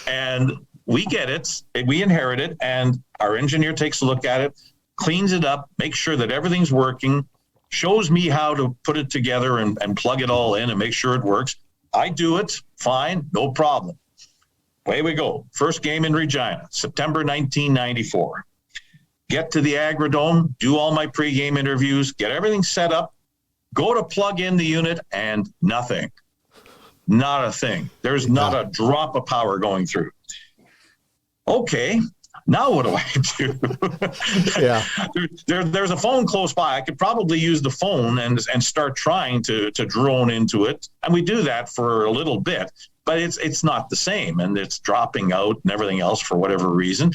And we get it, we inherit it, and our engineer takes a look at it, cleans it up, makes sure that everything's working, shows me how to put it together and plug it all in and make sure it works. I do it, fine, no problem. Away we go. First game in Regina, September 1994. Get to the Agrodome, do all my pregame interviews, get everything set up, go to plug in the unit, and nothing. Not a thing. There's not a drop of power going through. Okay, now what do I do? Yeah. There's a phone close by. I could probably use the phone and start trying to drone into it. And we do that for a little bit, but it's not the same, and it's dropping out and everything else for whatever reason.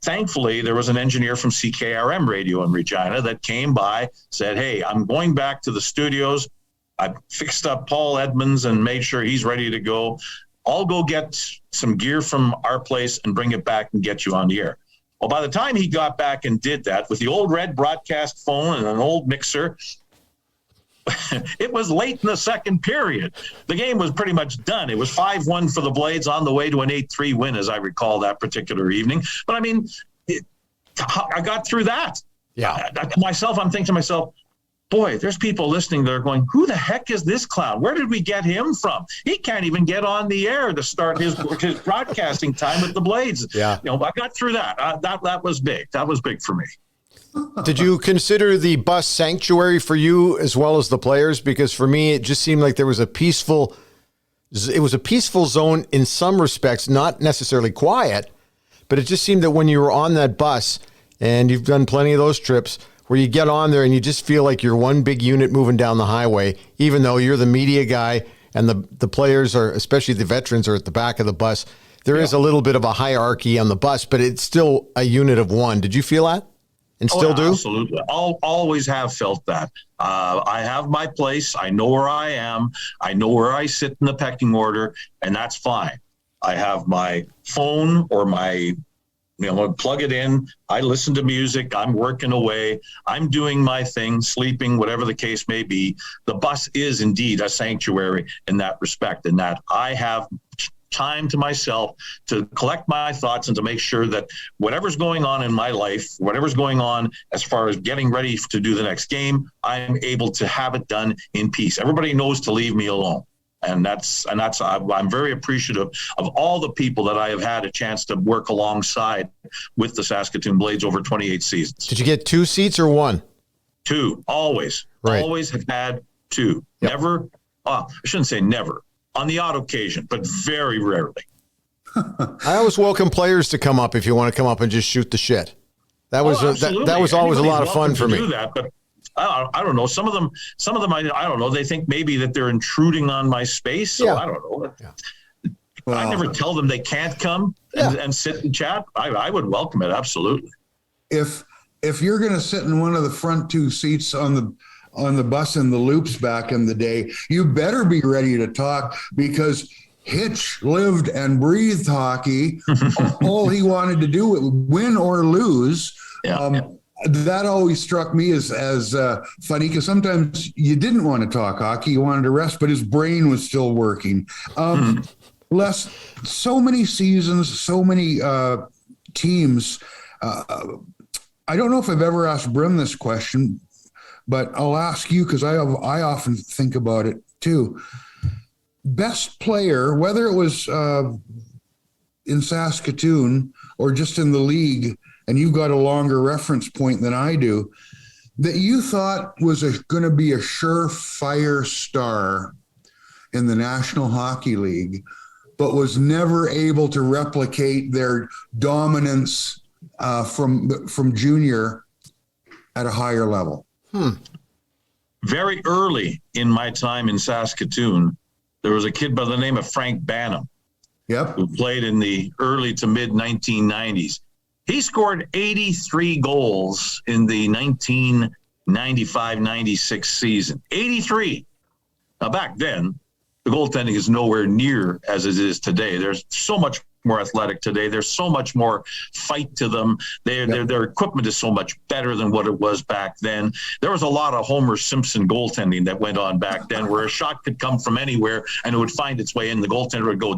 Thankfully, there was an engineer from CKRM Radio in Regina that came by, said, hey, I'm going back to the studios. I fixed up Paul Edmonds and made sure he's ready to go. I'll go get some gear from our place and bring it back and get you on the air. Well, by the time he got back and did that with the old red broadcast phone and an old mixer, it was late in the second period. The game was pretty much done. It was 5-1 for the Blades on the way to an 8-3 win, as I recall that particular evening. But I mean, I got through that. Yeah. I'm thinking to myself, boy, there's people listening that are going, who the heck is this clown? Where did we get him from? He can't even get on the air to start his broadcasting time with the Blades. Yeah. You know, I got through that. That was big. That was big for me. Did you consider the bus sanctuary for you as well as the players? Because for me, it just seemed like there was a peaceful zone in some respects, not necessarily quiet, but it just seemed that when you were on that bus, and you've done plenty of those trips, where you get on there and you just feel like you're one big unit moving down the highway, even though you're the media guy and the players are, especially the veterans, are at the back of the bus. There is a little bit of a hierarchy on the bus, but it's still a unit of one. Did you feel that? And still do? Absolutely. I'll always have felt that. I have my place. I know where I am. I know where I sit in the pecking order, and that's fine. I have my phone or my plug it in. I listen to music. I'm working away. I'm doing my thing, sleeping, whatever the case may be. The bus is indeed a sanctuary in that respect, in that I have time to myself to collect my thoughts and to make sure that whatever's going on in my life, whatever's going on as far as getting ready to do the next game, I'm able to have it done in peace. Everybody knows to leave me alone. And I'm very appreciative of all the people that I have had a chance to work alongside with the Saskatoon Blades over 28 seasons. Did you get 2 seats or 1? 2, always. Right. Always have had 2. Yep. Never, I shouldn't say never, on the odd occasion, but very rarely. I always welcome players to come up if you want to come up and just shoot the shit. That was that was always a lot of fun for me. Do that, but I don't know. Some of them, I don't know. They think maybe that they're intruding on my space. So I don't know. Yeah. Well, I never tell them they can't come and sit and chat. I would welcome it. Absolutely. If you're going to sit in one of the front two seats on the bus in the loops back in the day, you better be ready to talk, because Hitch lived and breathed hockey. All he wanted to do was win or lose. That always struck me as funny, because sometimes you didn't want to talk hockey, you wanted to rest, but his brain was still working. Les, so many seasons, so many teams. I don't know if I've ever asked Brim this question, but I'll ask you, because I often think about it too. Best player, whether it was in Saskatoon or just in the league, and you've got a longer reference point than I do, that you thought was going to be a surefire star in the National Hockey League, but was never able to replicate their dominance from junior at a higher level? Very early in my time in Saskatoon, there was a kid by the name of Frank Banham, who played in the early to mid 1990s. He scored 83 goals in the 1995-96 season. 83. Now, back then, the goaltending is nowhere near as it is today. There's so much more athletic today. There's so much more fight to them. Their equipment is so much better than what it was back then. There was a lot of Homer Simpson goaltending that went on back then, where a shot could come from anywhere and it would find its way in. The goaltender would go,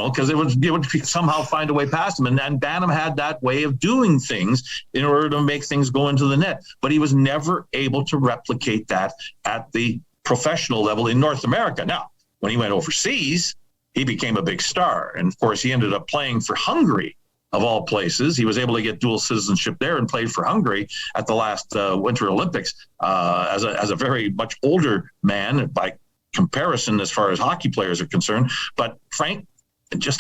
because it would somehow find a way past him. And Banham had that way of doing things in order to make things go into the net. But he was never able to replicate that at the professional level in North America. Now, when he went overseas, he became a big star. And of course, he ended up playing for Hungary, of all places. He was able to get dual citizenship there and played for Hungary at the last Winter Olympics as a very much older man by comparison as far as hockey players are concerned. But Frank,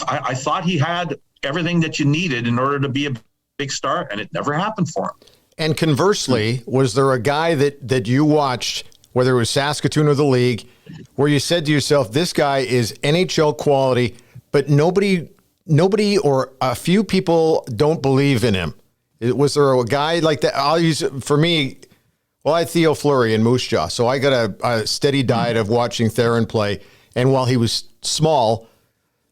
I thought he had everything that you needed in order to be a big star, and it never happened for him. And conversely, was there a guy that you watched, whether it was Saskatoon or the league, where you said to yourself, this guy is NHL quality, but nobody or a few people don't believe in him? Was there a guy like that? I'll use it for me. Well, I had Theo Fleury in Moose Jaw, so I got a steady diet of watching Theron play. And while he was small,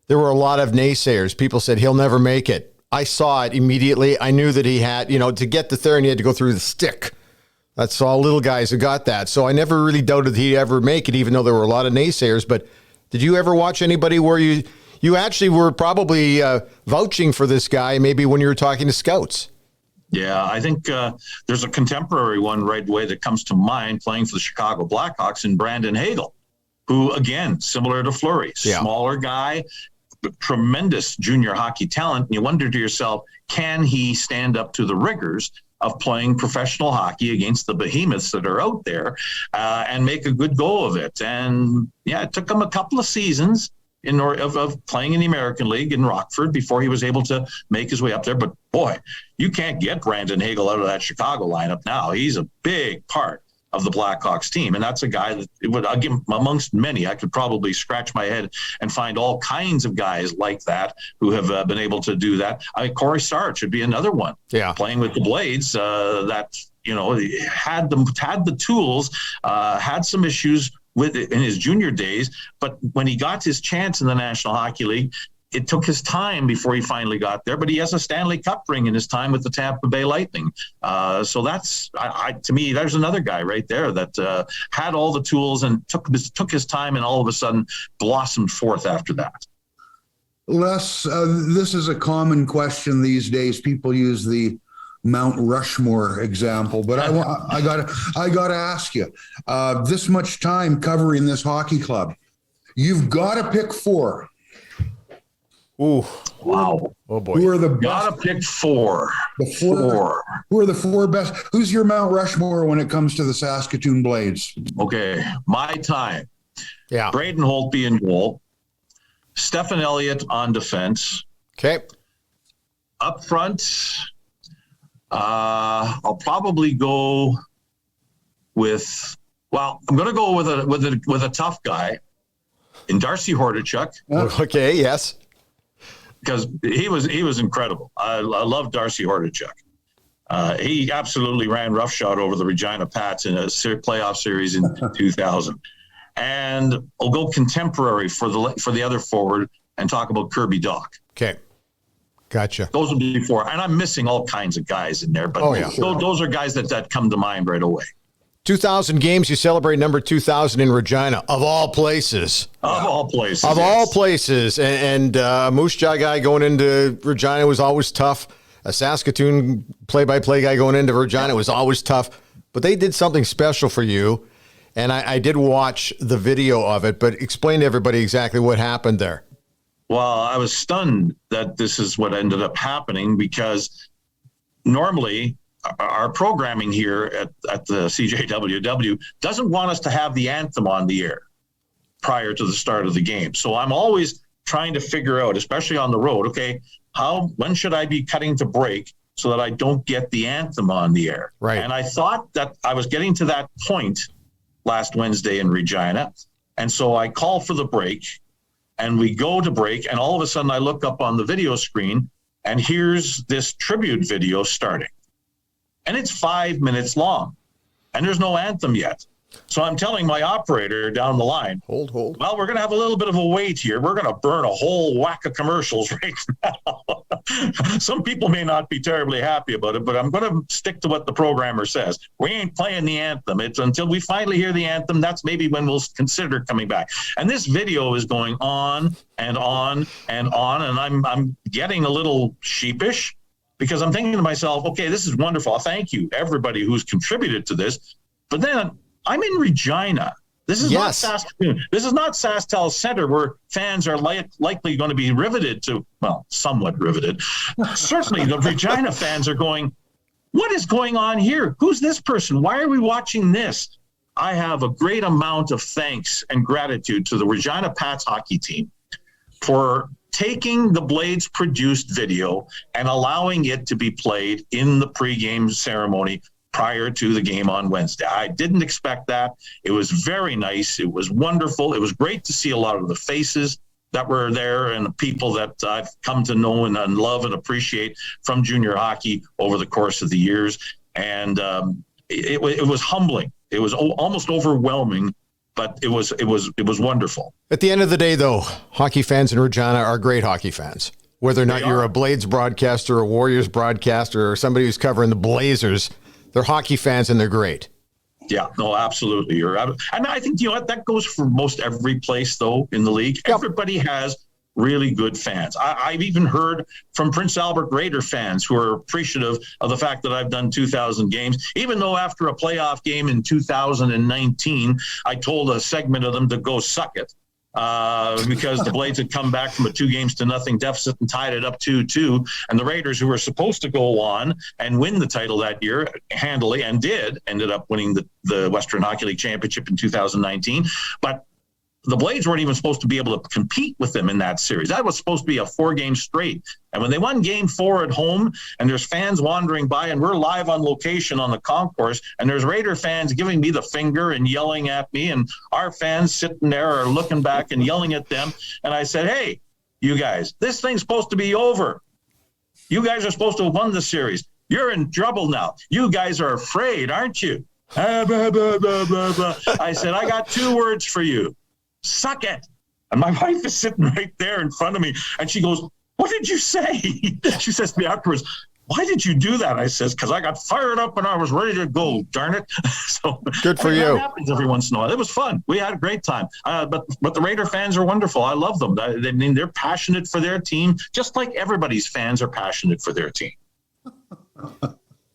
there were a lot of naysayers. People said he'll never make it. I saw it immediately. I knew that he had, to get to Theron, he had to go through the stick. That's all little guys who got that. So I never really doubted he'd ever make it, even though there were a lot of naysayers. But did you ever watch anybody where you actually were probably vouching for this guy, maybe when you were talking to scouts? Yeah, I think there's a contemporary one right away that comes to mind, playing for the Chicago Blackhawks, in Brandon Hagel, who, again, similar to Fleury, smaller guy, tremendous junior hockey talent. And you wonder to yourself, can he stand up to the rigors of playing professional hockey against the behemoths that are out there and make a good go of it? And it took him a couple of seasons of playing in the American League in Rockford before he was able to make his way up there. But boy, you can't get Brandon Hagel out of that Chicago lineup now. He's a big part of the Blackhawks team. And that's a guy that amongst many, I could probably scratch my head and find all kinds of guys like that who have been able to do that. Corey Sarge should be another one. Playing with the Blades, that had the tools, had some issues with it in his junior days, but when he got his chance in the National Hockey League, it took his time before he finally got there. But he has a Stanley Cup ring in his time with the Tampa Bay Lightning. So that's, to me, there's another guy right there that had all the tools and took his time, and all of a sudden blossomed forth after that. Les, this is a common question these days. People use the Mount Rushmore example, but I gotta ask you, this much time covering this hockey club, you've got to pick four. Ooh, wow! Oh boy! Who are the best? Gotta pick four. The four. Who are the four best? Who's your Mount Rushmore when it comes to the Saskatoon Blades? Okay, my time. Yeah. Braden Holtby in goal. Stephen Elliott on defense. Okay. Up front, I'll probably go with. Well, I'm going to go with a tough guy in Darcy Hordichuk. Okay, yes. Because he was incredible. I love Darcy Hordichuk. He absolutely ran roughshod over the Regina Pats in a playoff series in 2000. And I'll go contemporary for the other forward and talk about Kirby Doc. Okay, gotcha. Those will be four. And I'm missing all kinds of guys in there, but those are guys that come to mind right away. 2,000 games, you celebrate number 2,000 in Regina, of all places. Of all places. Of all places. And Moose Jaw guy going into Regina was always tough. A Saskatoon play-by-play guy going into Regina was always tough. But they did something special for you. And I did watch the video of it, but explain to everybody exactly what happened there. Well, I was stunned that this is what ended up happening, because normally our programming here at the CJWW doesn't want us to have the anthem on the air prior to the start of the game. So I'm always trying to figure out, especially on the road, okay, when should I be cutting to break so that I don't get the anthem on the air? Right. And I thought that I was getting to that point last Wednesday in Regina. And so I call for the break, and we go to break, and all of a sudden I look up on the video screen, and here's this tribute video starting. And it's 5 minutes long, and there's no anthem yet. So I'm telling my operator down the line, hold. Well, we're going to have a little bit of a wait here. We're going to burn a whole whack of commercials right now. Some people may not be terribly happy about it, but I'm going to stick to what the programmer says. We ain't playing the anthem. It's until we finally hear the anthem. That's maybe when we'll consider coming back. And this video is going on and on and on, and I'm getting a little sheepish, because I'm thinking to myself, okay, this is wonderful. Thank you, everybody who's contributed to this. But then I'm in Regina. This is not Saskatoon. This is not SaskTel Center, where fans are likely going to be riveted to, well, somewhat riveted. Certainly the Regina fans are going, what is going on here? Who's this person? Why are we watching this? I have a great amount of thanks and gratitude to the Regina Pats hockey team for taking the Blades produced video and allowing it to be played in the pregame ceremony prior to the game on Wednesday. I didn't expect that. It was very nice. It was wonderful. It was great to see a lot of the faces that were there and the people that I've come to know and love and appreciate from junior hockey over the course of the years. And it was humbling. It was almost overwhelming, but it was wonderful. At the end of the day, though, hockey fans in Regina are great hockey fans. Whether or not you're a Blades broadcaster, a Warriors broadcaster, or somebody who's covering the Blazers, they're hockey fans and they're great. Yeah, no, absolutely. And I think, you know what, that goes for most every place, though, in the league. Yep. Everybody has really good fans. I've even heard from Prince Albert Raider fans who are appreciative of the fact that I've done 2,000 games, even though after a playoff game in 2019, I told a segment of them to go suck it. Because the Blades had come back from a 2-0 deficit and tied it up 2-2. And the Raiders, who were supposed to go on and win the title that year handily, and ended up winning the Western Hockey League Championship in 2019. But the Blades weren't even supposed to be able to compete with them in that series. That was supposed to be a 4-game straight. And when they won game 4 at home, and there's fans wandering by, and we're live on location on the concourse, and there's Raider fans giving me the finger and yelling at me, and our fans sitting there are looking back and yelling at them. And I said, hey, you guys, this thing's supposed to be over. You guys are supposed to have won the series. You're in trouble now. You guys are afraid, aren't you? Blah, blah, blah, blah. I said, I got 2 words for you. Suck it. And my wife is sitting right there in front of me, and she goes, what did you say? She says to me afterwards, why did you do that? I says, because I got fired up and I was ready to go, darn it. So good for you. That happens every once in a while. It was fun. We had a great time. But the Raider fans are wonderful. I love them. They're passionate for their team, just like everybody's fans are passionate for their team.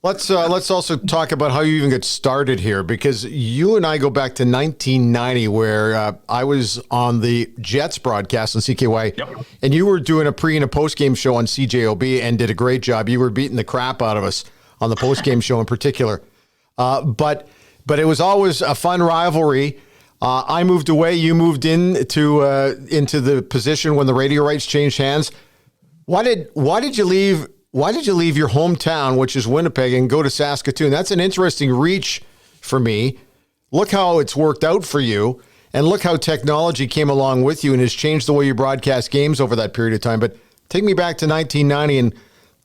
Let's also talk about how you even got started here, because you and I go back to 1990, where I was on the Jets broadcast on CKY, yep. And you were doing a pre and a post game show on CJOB and did a great job. You were beating the crap out of us on the post game show in particular, but it was always a fun rivalry. I moved away, you moved into the position when the radio rights changed hands. Why did you leave why did you leave your hometown, which is Winnipeg, and go to Saskatoon? That's an interesting reach for me. Look how it's worked out for you, and look how technology came along with you and has changed the way you broadcast games over that period of time. But take me back to 1990 and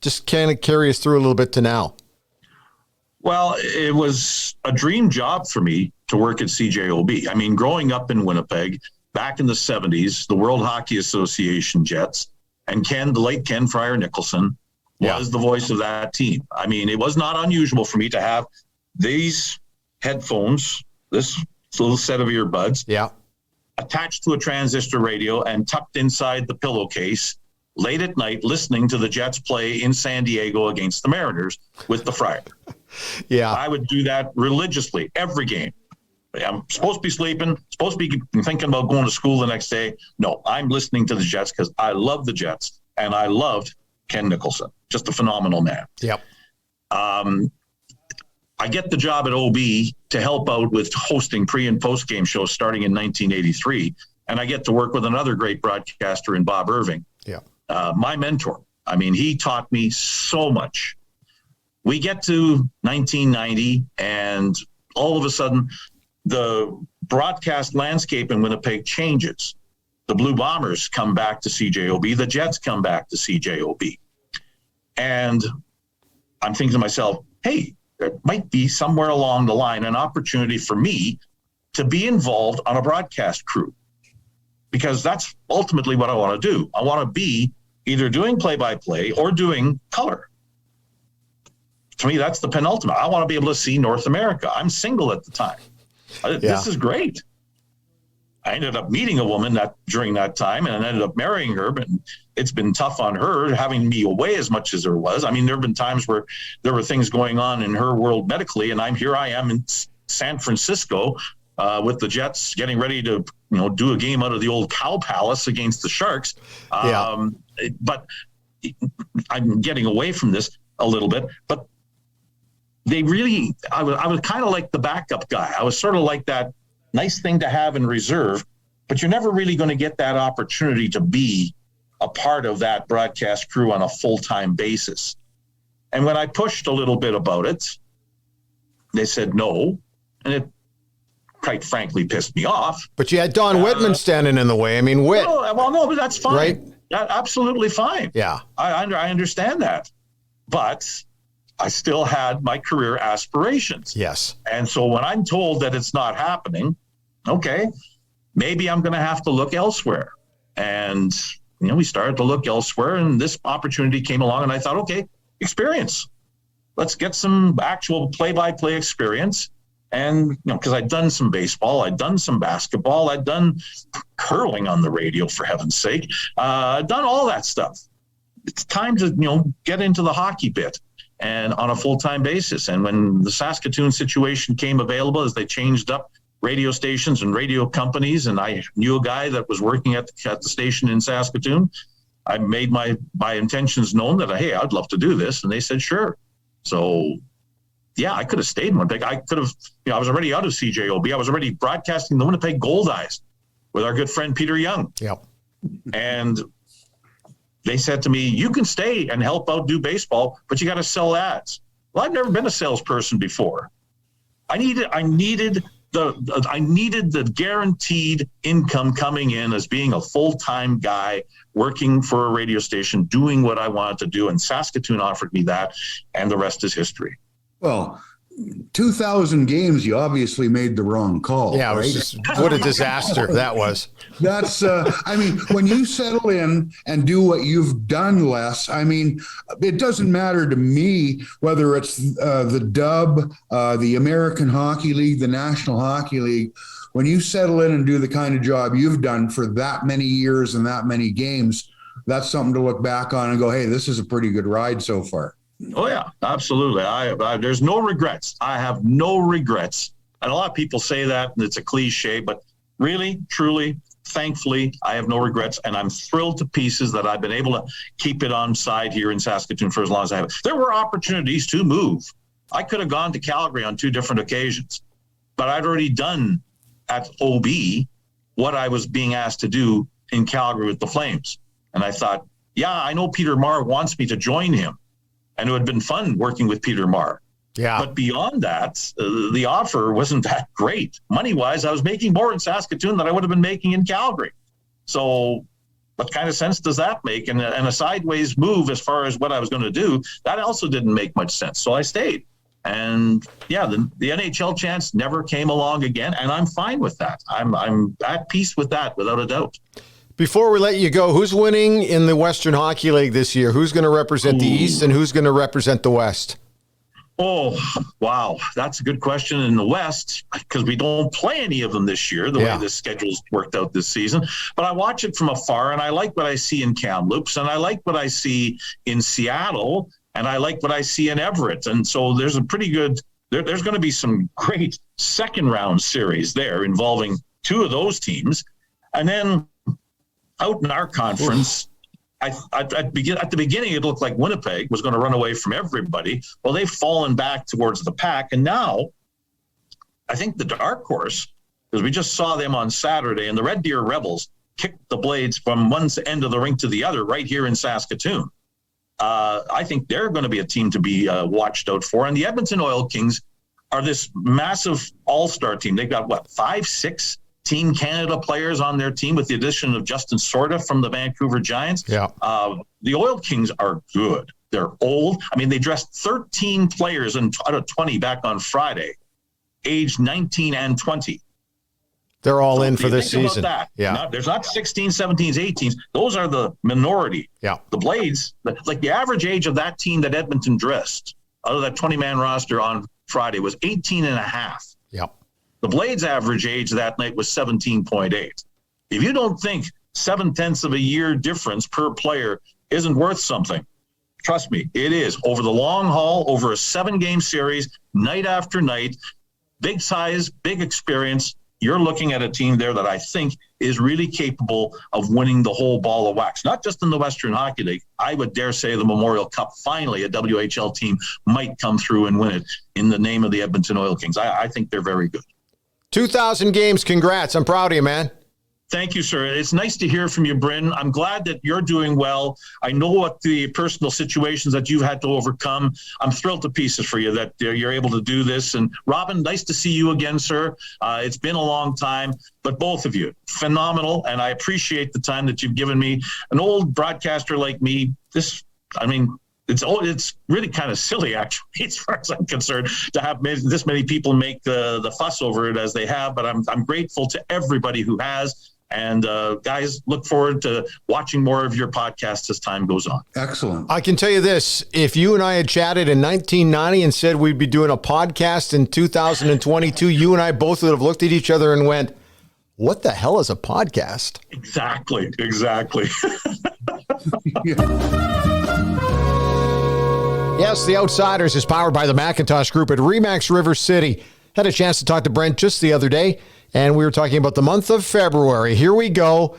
just kind of carry us through a little bit to now. Well, it was a dream job for me to work at CJOB. I mean, growing up in Winnipeg, back in the 70s, the World Hockey Association Jets, and the late Ken Fryer Nicholson was the voice of that team. I mean, it was not unusual for me to have these headphones, this little set of earbuds, attached to a transistor radio and tucked inside the pillowcase late at night, listening to the Jets play in San Diego against the Mariners with the Fryer. I would do that religiously every game. I'm supposed to be sleeping, supposed to be thinking about going to school the next day. No, I'm listening to the Jets because I love the Jets, and I loved Ken Nicholson. Just a phenomenal man. I get the job at OB to help out with hosting pre- and post-game shows starting in 1983, and I get to work with another great broadcaster in Bob Irving, my mentor. I mean, he taught me so much. We get to 1990, and all of a sudden, the broadcast landscape in Winnipeg changes. The Blue Bombers come back to CJOB. The Jets come back to CJOB. And I'm thinking to myself, hey, there might be somewhere along the line an opportunity for me to be involved on a broadcast crew, because that's ultimately what I want to do. I want to be either doing play-by-play or doing color. To me, that's the penultimate. I want to be able to see North America. I'm single at the time. This is great. I ended up meeting a woman during that time and ended up marrying her, but it's been tough on her having me away as much as there was. I mean, there have been times where there were things going on in her world medically, and I am in San Francisco with the Jets getting ready to, do a game out of the old Cow Palace against the Sharks. But I'm getting away from this a little bit, but I was kind of like the backup guy. I was sort of like that nice thing to have in reserve, but you're never really going to get that opportunity to be a part of that broadcast crew on a full-time basis. And when I pushed a little bit about it, they said no, and it quite frankly pissed me off. But you had Don Whitman standing in the way. I mean, Whit. No, but that's fine. Right? That's absolutely fine. Yeah. I understand that. But I still had my career aspirations. Yes. And so when I'm told that it's not happening, okay, maybe I'm going to have to look elsewhere. And, we started to look elsewhere, and this opportunity came along, and I thought, okay, experience. Let's get some actual play-by-play experience. And, because I'd done some baseball, I'd done some basketball, I'd done curling on the radio, for heaven's sake. I'd done all that stuff. It's time to, get into the hockey bit and on a full-time basis. And when the Saskatoon situation came available, as they changed up radio stations and radio companies, and I knew a guy that was working at the station in Saskatoon, I made my intentions known that, hey, I'd love to do this. And they said, sure. So, yeah, I could have stayed in Winnipeg. I could have, I was already out of CJOB. I was already broadcasting the Winnipeg Goldeyes with our good friend Peter Young. Yeah. And they said to me, you can stay and help out do baseball, but you got to sell ads. Well, I've never been a salesperson before. I needed the guaranteed income coming in as being a full-time guy working for a radio station, doing what I wanted to do. And Saskatoon offered me that, and the rest is history. Well, 2,000 games, you obviously made the wrong call. Yeah, it was just, what a disaster that was. That's, when you settle in and do what you've done, Les, it doesn't matter to me whether it's the Dub, the American Hockey League, the National Hockey League. When you settle in and do the kind of job you've done for that many years and that many games, that's something to look back on and go, hey, this is a pretty good ride so far. Oh, yeah, absolutely. There's no regrets. I have no regrets. And a lot of people say that, and it's a cliche, but really, truly, thankfully, I have no regrets. And I'm thrilled to pieces that I've been able to keep it on side here in Saskatoon for as long as I have. There were opportunities to move. I could have gone to Calgary on 2 different occasions, but I'd already done at OB what I was being asked to do in Calgary with the Flames. And I thought, yeah, I know Peter Marr wants me to join him, and it would have been fun working with Peter Marr. Yeah. But beyond that, the offer wasn't that great. Money-wise, I was making more in Saskatoon than I would have been making in Calgary. So what kind of sense does that make? And a sideways move as far as what I was going to do, that also didn't make much sense. So I stayed. And yeah, the NHL chance never came along again, and I'm fine with that. I'm at peace with that, without a doubt. Before we let you go, who's winning in the Western Hockey League this year? Who's going to represent the East and who's going to represent the West? Oh, wow. That's a good question in the West, because we don't play any of them this year, the way the schedule's worked out this season. But I watch it from afar, and I like what I see in Kamloops, and I like what I see in Seattle, and I like what I see in Everett. And so there's a pretty good there's going to be some great second-round series there involving two of those teams. And then out in our conference, at the beginning, it looked like Winnipeg was going to run away from everybody. Well, they've fallen back towards the pack. And now I think the dark horse, because we just saw them on Saturday, and the Red Deer Rebels kicked the Blades from one end of the rink to the other right here in Saskatoon. I think they're going to be a team to be watched out for. And the Edmonton Oil Kings are this massive all-star team. They've got, 5-6 Team Canada players on their team, with the addition of Justin Sorda from the Vancouver Giants. Yeah. The Oil Kings are good. They're old. I mean, they dressed 13 players out of 20 back on Friday, aged 19 and 20. They're all in for this season. That? Yeah. There's not 16, 17s, 18s. Those are the minority. Yeah. The Blades, like the average age of that team that Edmonton dressed out of that 20-man roster on Friday was 18 and a half. Yep. The Blades' average age that night was 17.8. If you don't think 0.7 of a year difference per player isn't worth something, trust me, it is. Over the long haul, over a 7-game series, night after night, big size, big experience, you're looking at a team there that I think is really capable of winning the whole ball of wax, not just in the Western Hockey League. I would dare say the Memorial Cup, finally, a WHL team might come through and win it in the name of the Edmonton Oil Kings. I think they're very good. 2,000 games. Congrats. I'm proud of you, man. Thank you, sir. It's nice to hear from you, Bryn. I'm glad that you're doing well. I know what the personal situations that you've had to overcome. I'm thrilled to pieces for you that you're able to do this. And Robin, nice to see you again, sir. It's been a long time, but both of you, phenomenal. And I appreciate the time that you've given me. An old broadcaster like me, it's really kind of silly, actually, as far as I'm concerned, to have this many people make the fuss over it as they have. But I'm grateful to everybody who has. And guys, look forward to watching more of your podcasts as time goes on. Excellent. I can tell you this. If you and I had chatted in 1990 and said we'd be doing a podcast in 2022, you and I both would have looked at each other and went, what the hell is a podcast? Exactly. Yes, The Outsiders is powered by the Macintosh Group at Remax River City. Had a chance to talk to Brent just the other day, and we were talking about the month of February. Here we go.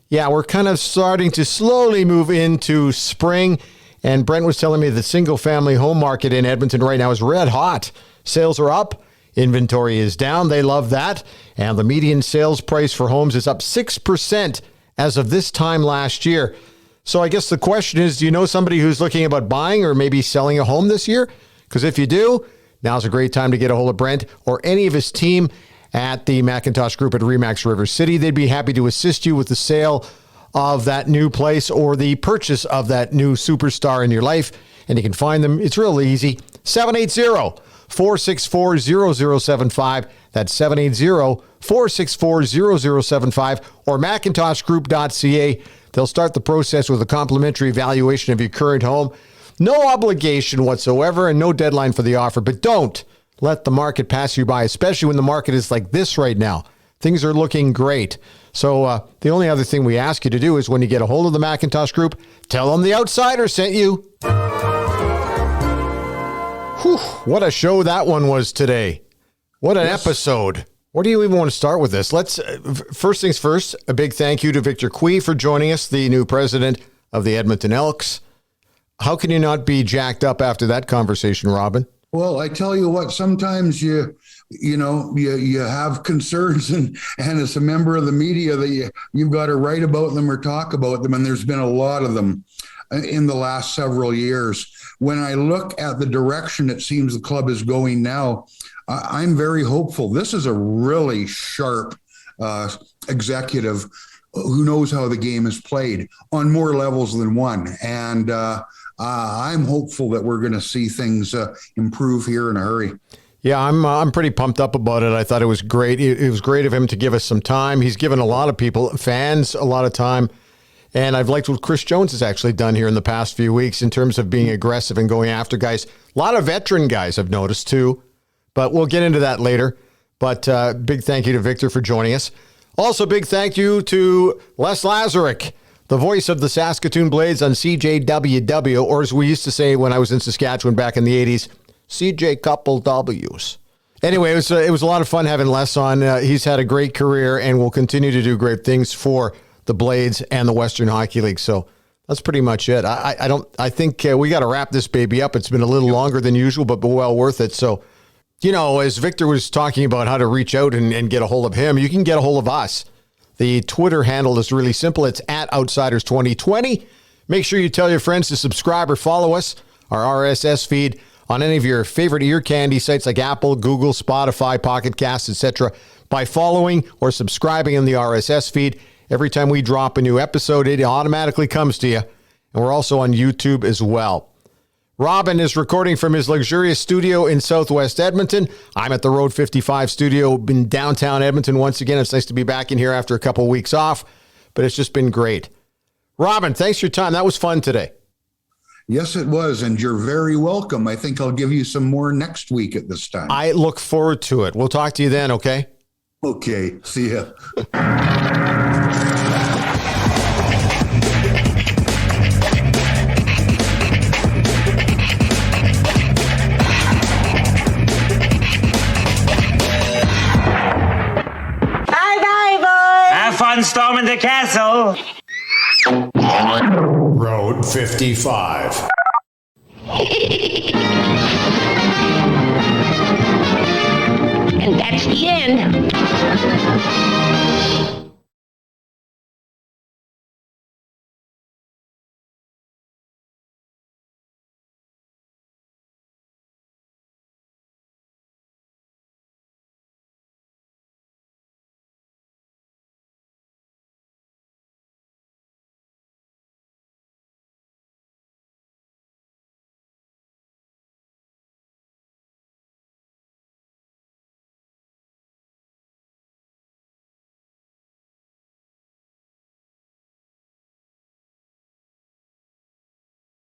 Yeah, we're kind of starting to slowly move into spring, and Brent was telling me the single-family home market in Edmonton right now is red hot. Sales are up. Inventory is down. They love that. And the median sales price for homes is up 6% as of this time last year. So I guess the question is, do you know somebody who's looking about buying or maybe selling a home this year? Because if you do, now's a great time to get a hold of Brent or any of his team at the Macintosh Group at Remax River City. They'd be happy to assist you with the sale of that new place or the purchase of that new superstar in your life. And you can find them. It's real easy. 780-464-0075. That's 780-464-0075 or macintoshgroup.ca. They'll start the process with a complimentary evaluation of your current home. No obligation whatsoever and no deadline for the offer, but don't let the market pass you by, especially when the market is like this right now. Things are looking great. So the only other thing we ask you to do is when you get a hold of the Macintosh Group, tell them the Outsider sent you. Whew, what a show that one was today. What an episode. Where do you even want to start with this? Let's first things first, a big thank you to Victor Cui for joining us, the new president of the Edmonton Elks. How can you not be jacked up after that conversation, Robin? Well, I tell you what, sometimes you have concerns and as a member of the media that you've got to write about them or talk about them. And there's been a lot of them. in the last several years. When I look at the direction it seems the club is going now, I'm very hopeful. This is a really sharp executive who knows how the game is played on more levels than one. And I'm hopeful that we're going to see things improve here in a hurry. Yeah, I'm pretty pumped up about it. I thought it was great. It was great of him to give us some time. He's given a lot of people, fans, a lot of time. And I've liked what Chris Jones has actually done here in the past few weeks in terms of being aggressive and going after guys. A lot of veteran guys I've noticed too, but we'll get into that later. But big thank you to Victor for joining us. Also, big thank you to Les Lazaruk, the voice of the Saskatoon Blades on CJWW, or as we used to say when I was in Saskatchewan back in the 80s, CJ couple W's. Anyway, it was a lot of fun having Les on. He's had a great career and will continue to do great things for the Blades and the Western Hockey League. So that's pretty much it. I think we got to wrap this baby up. It's been a little longer than usual, but well worth it. So, you know, as Victor was talking about how to reach out and get a hold of him, you can get a hold of us. The Twitter handle is really simple. It's at Outsiders2020. Make sure you tell your friends to subscribe or follow us, our RSS feed, on any of your favorite ear candy sites like Apple, Google, Spotify, Pocket Casts, etc. By following or subscribing in the RSS feed, every time we drop a new episode, it automatically comes to you. And we're also on YouTube as well. Robin is recording from his luxurious studio in Southwest Edmonton. I'm at the Road 55 studio in downtown Edmonton once again. It's nice to be back in here after a couple of weeks off, but it's just been great. Robin, thanks for your time. That was fun today. Yes, it was, and you're very welcome. I think I'll give you some more next week at this time. I look forward to it. We'll talk to you then, okay? Okay, see ya. Have fun storming the castle. Road 55. And that's the end.